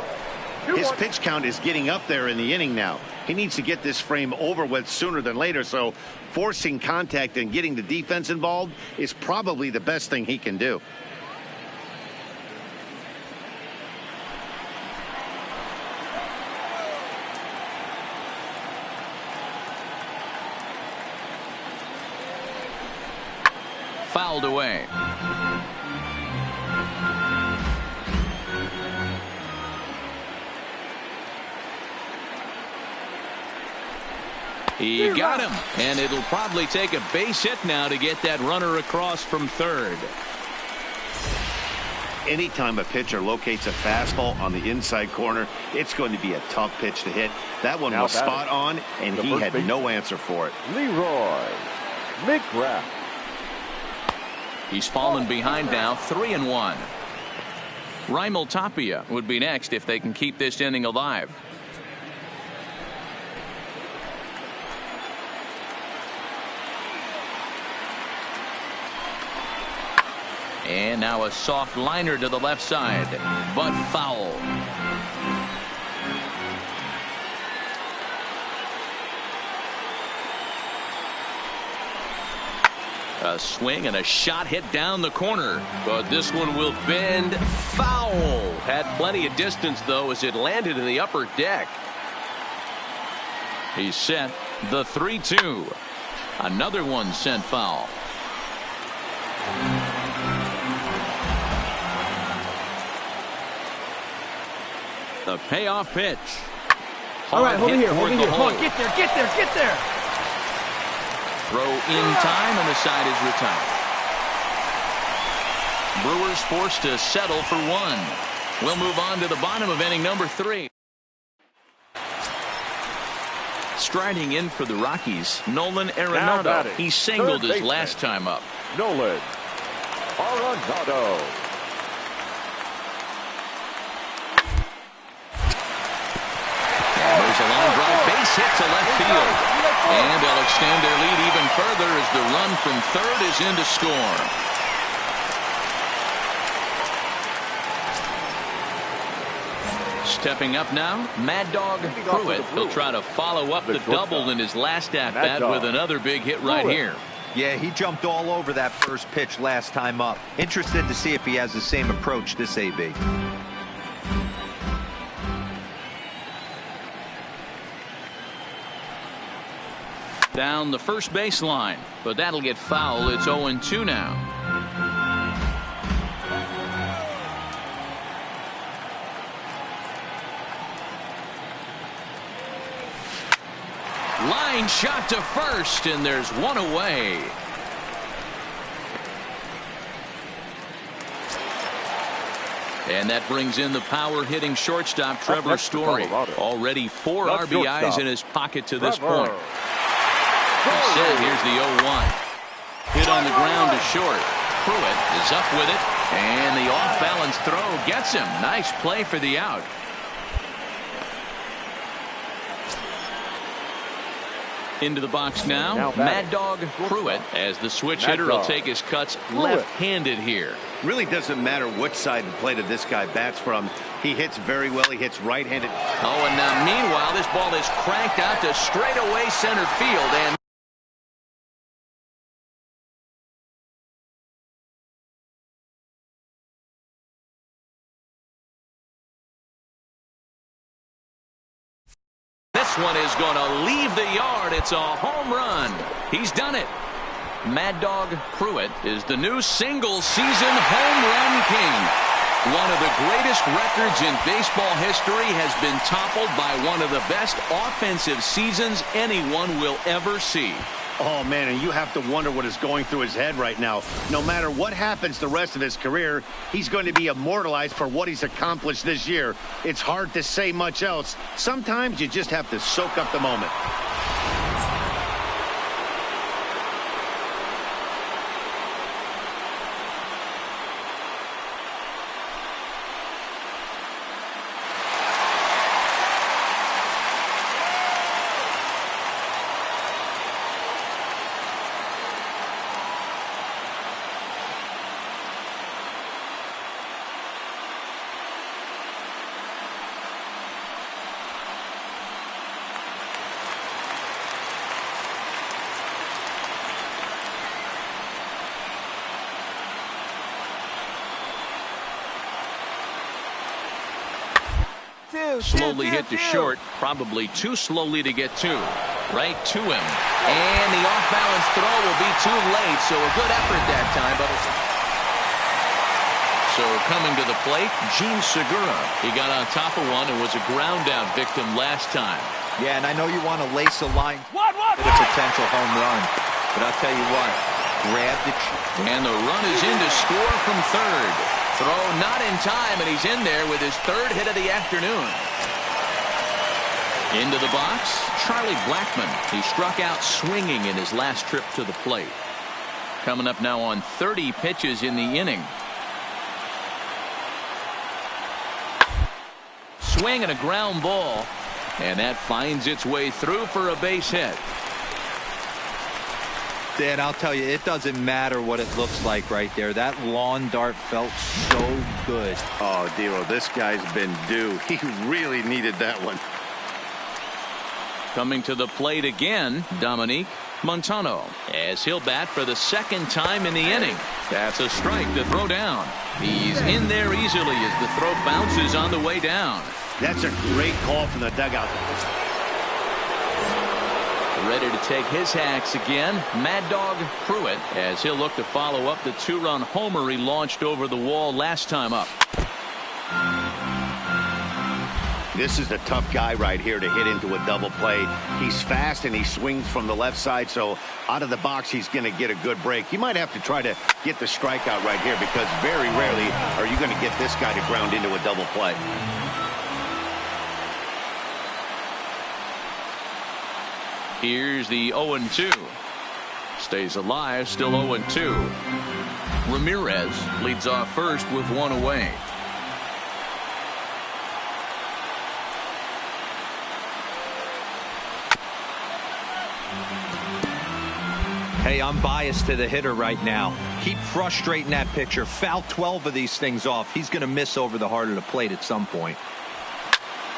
His pitch count is getting up there in the inning now. He needs to get this frame over with sooner than later, so forcing contact and getting the defense involved is probably the best thing he can do. Fouled away. He got him, and it'll probably take a base hit now to get that runner across from third. Anytime a pitcher locates a fastball on the inside corner, it's going to be a tough pitch to hit. That one was spot on, and he had no answer for it. Leroy McGrath. He's fallen behind now, 3-1. Raimel Tapia would be next if they can keep this inning alive. And now a soft liner to the left side, but foul. A swing and a shot hit down the corner. But this one will bend foul. Had plenty of distance, though, as it landed in the upper deck. He's set the 3-2. Another one sent foul. The payoff pitch. All right, hold it here, hold it here. Come on, get there, get there, get there. Throw in time, and the side is retired. Brewers forced to settle for one. We'll move on to the bottom of inning number 3. Striding in for the Rockies, Nolan Arenado. He singled his last time up. Nolan Arenado. There's a line drive base hit to left field. And they'll extend their lead even further as the run from third is in to score. Stepping up now, Mad Dog Pruitt. He'll try to follow up the double in his last at-bat with another big hit right here. Yeah, he jumped all over that first pitch last time up. Interested to see if he has the same approach this AB. Down the first baseline, but that'll get foul. It's 0-2 now. Line shot to first, and there's one away. And that brings in the power-hitting shortstop Trevor Story. Already 4 RBIs in his pocket to this point. Here's the 0-1. Hit on the ground to short. Pruitt is up with it, and the off-balance throw gets him. Nice play for the out. Into the box now Mad Dog Pruitt, as the switch hitter will take his cuts left-handed here. Really doesn't matter which side of the plate this guy bats from. He hits very well. He hits right-handed. Oh, and now meanwhile this ball is cranked out to straightaway center field, and this one is going to leave the yard. It's a home run. He's done it. Mad Dog Pruitt is the new single-season home run king. One of the greatest records in baseball history has been toppled by one of the best offensive seasons anyone will ever see. Oh, man, and you have to wonder what is going through his head right now. No matter what happens the rest of his career, he's going to be immortalized for what he's accomplished this year. It's hard to say much else. Sometimes you just have to soak up the moment. Slowly hit to short, probably too slowly to get to. Right to him. And the off-balance throw will be too late, so a good effort that time. But so coming to the plate, Gene Segura. He got on top of one and was a ground-out victim last time. Yeah, and I know you want to lace a line to the potential home run, but I'll tell you what, grab the... And the run is in to score from third. Throw not in time, and he's in there with his third hit of the afternoon. Into the box, Charlie Blackmon. He struck out swinging in his last trip to the plate. Coming up now on 30 pitches in the inning. Swing and a ground ball, and that finds its way through for a base hit. Dan, I'll tell you, it doesn't matter what it looks like right there. That lawn dart felt so good. Oh, Dero, this guy's been due. He really needed that one. Coming to the plate again, Dominique Montano, as he'll bat for the second time in the inning. That's a strike to throw down. He's in there easily as the throw bounces on the way down. That's a great call from the dugout. Ready to take his hacks again, Mad Dog Pruitt, as he'll look to follow up the two-run homer he launched over the wall last time up. This is the tough guy right here to hit into a double play. He's fast and he swings from the left side, so out of the box he's going to get a good break. You might have to try to get the strikeout right here because very rarely are you going to get this guy to ground into a double play. Here's the 0-2. Stays alive, still 0-2. Ramirez leads off first with one away. Hey, I'm biased to the hitter right now. Keep frustrating that pitcher. Foul 12 of these things off. He's going to miss over the heart of the plate at some point.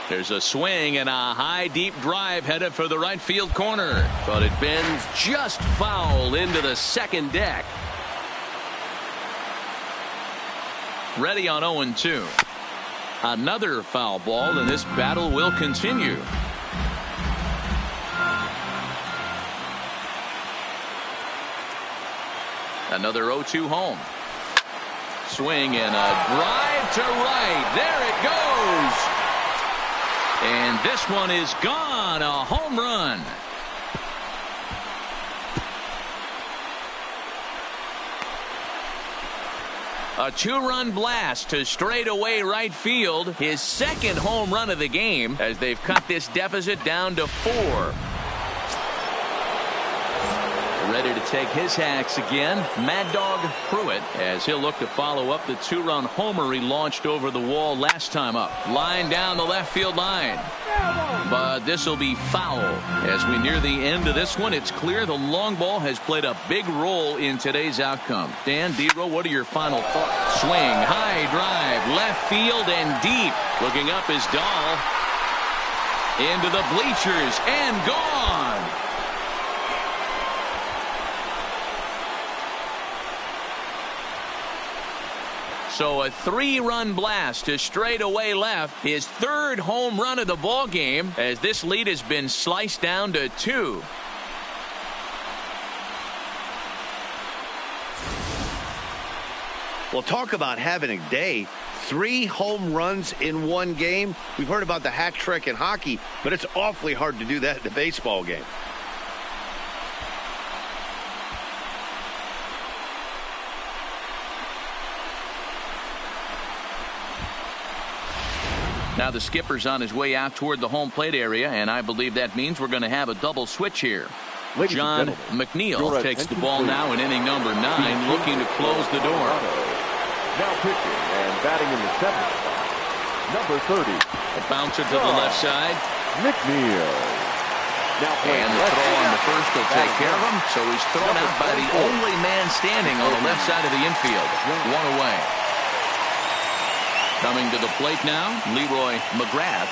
There's a swing and a high deep drive headed for the right field corner, but it bends just foul into the second deck. Ready on 0-2. Another foul ball, and this battle will continue. Another 0-2 home. Swing and a drive to right. There it goes. And this one is gone. A home run. A two-run blast to straightaway right field. His second home run of the game as they've cut this deficit down to 4. Ready to take his hacks again, Mad Dog Pruitt, as he'll look to follow up the two-run homer he launched over the wall last time up. Line down the left field line. But this will be foul. As we near the end of this one, it's clear the long ball has played a big role in today's outcome. Dan, D-Row, what are your final thoughts? Swing, high drive, left field and deep. Looking up is Dahl. Into the bleachers and gone. So a 3-run blast to straightaway left, his third home run of the ball game, as this lead has been sliced down to 2. Well, talk about having a day. 3 home runs in one game. We've heard about the hat trick in hockey, but it's awfully hard to do that in a baseball game. Now the skipper's on his way out toward the home plate area, and I believe that means we're going to have a double switch here. John McNeil takes the ball now in inning number 9, looking to close the door. Now pitching and batting in the 7th spot, number 30. A bouncer to the left side. McNeil. Now and the throw on the first will take care of him, so he's thrown out by the only man standing on the left side of the infield. 1 away. Coming to the plate now, Leroy McGrath.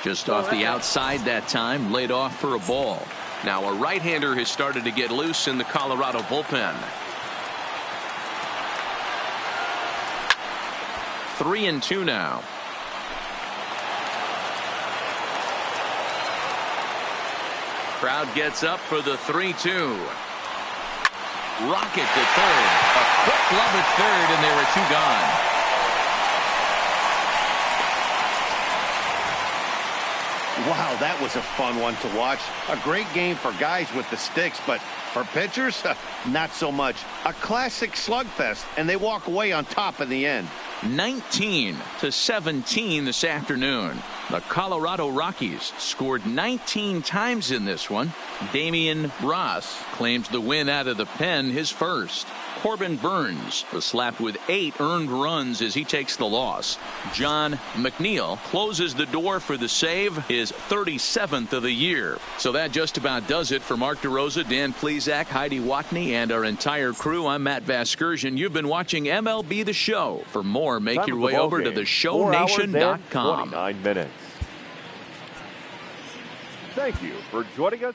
Just off the outside that time, laid off for a ball. Now a right-hander has started to get loose in the Colorado bullpen. 3-2 now. Crowd gets up for the 3-2. Rocket to third. A quick glove at third, and there are 2 gone. Wow, that was a fun one to watch. A great game for guys with the sticks, but for pitchers, not so much. A classic slugfest, and they walk away on top in the end. 19-17 this afternoon. The Colorado Rockies scored 19 times in this one. Damian Ross claims the win out of the pen, his first. Corbin Burns was slapped with 8 earned runs as he takes the loss. John McNeil closes the door for the save, his 37th of the year. So that just about does it for Mark DeRosa, Dan Plesac, Heidi Watney, and our entire crew. I'm Matt Vasgersian. You've been watching MLB The Show. For more, make your way over to theshownation.com. 29 minutes. Thank you for joining us.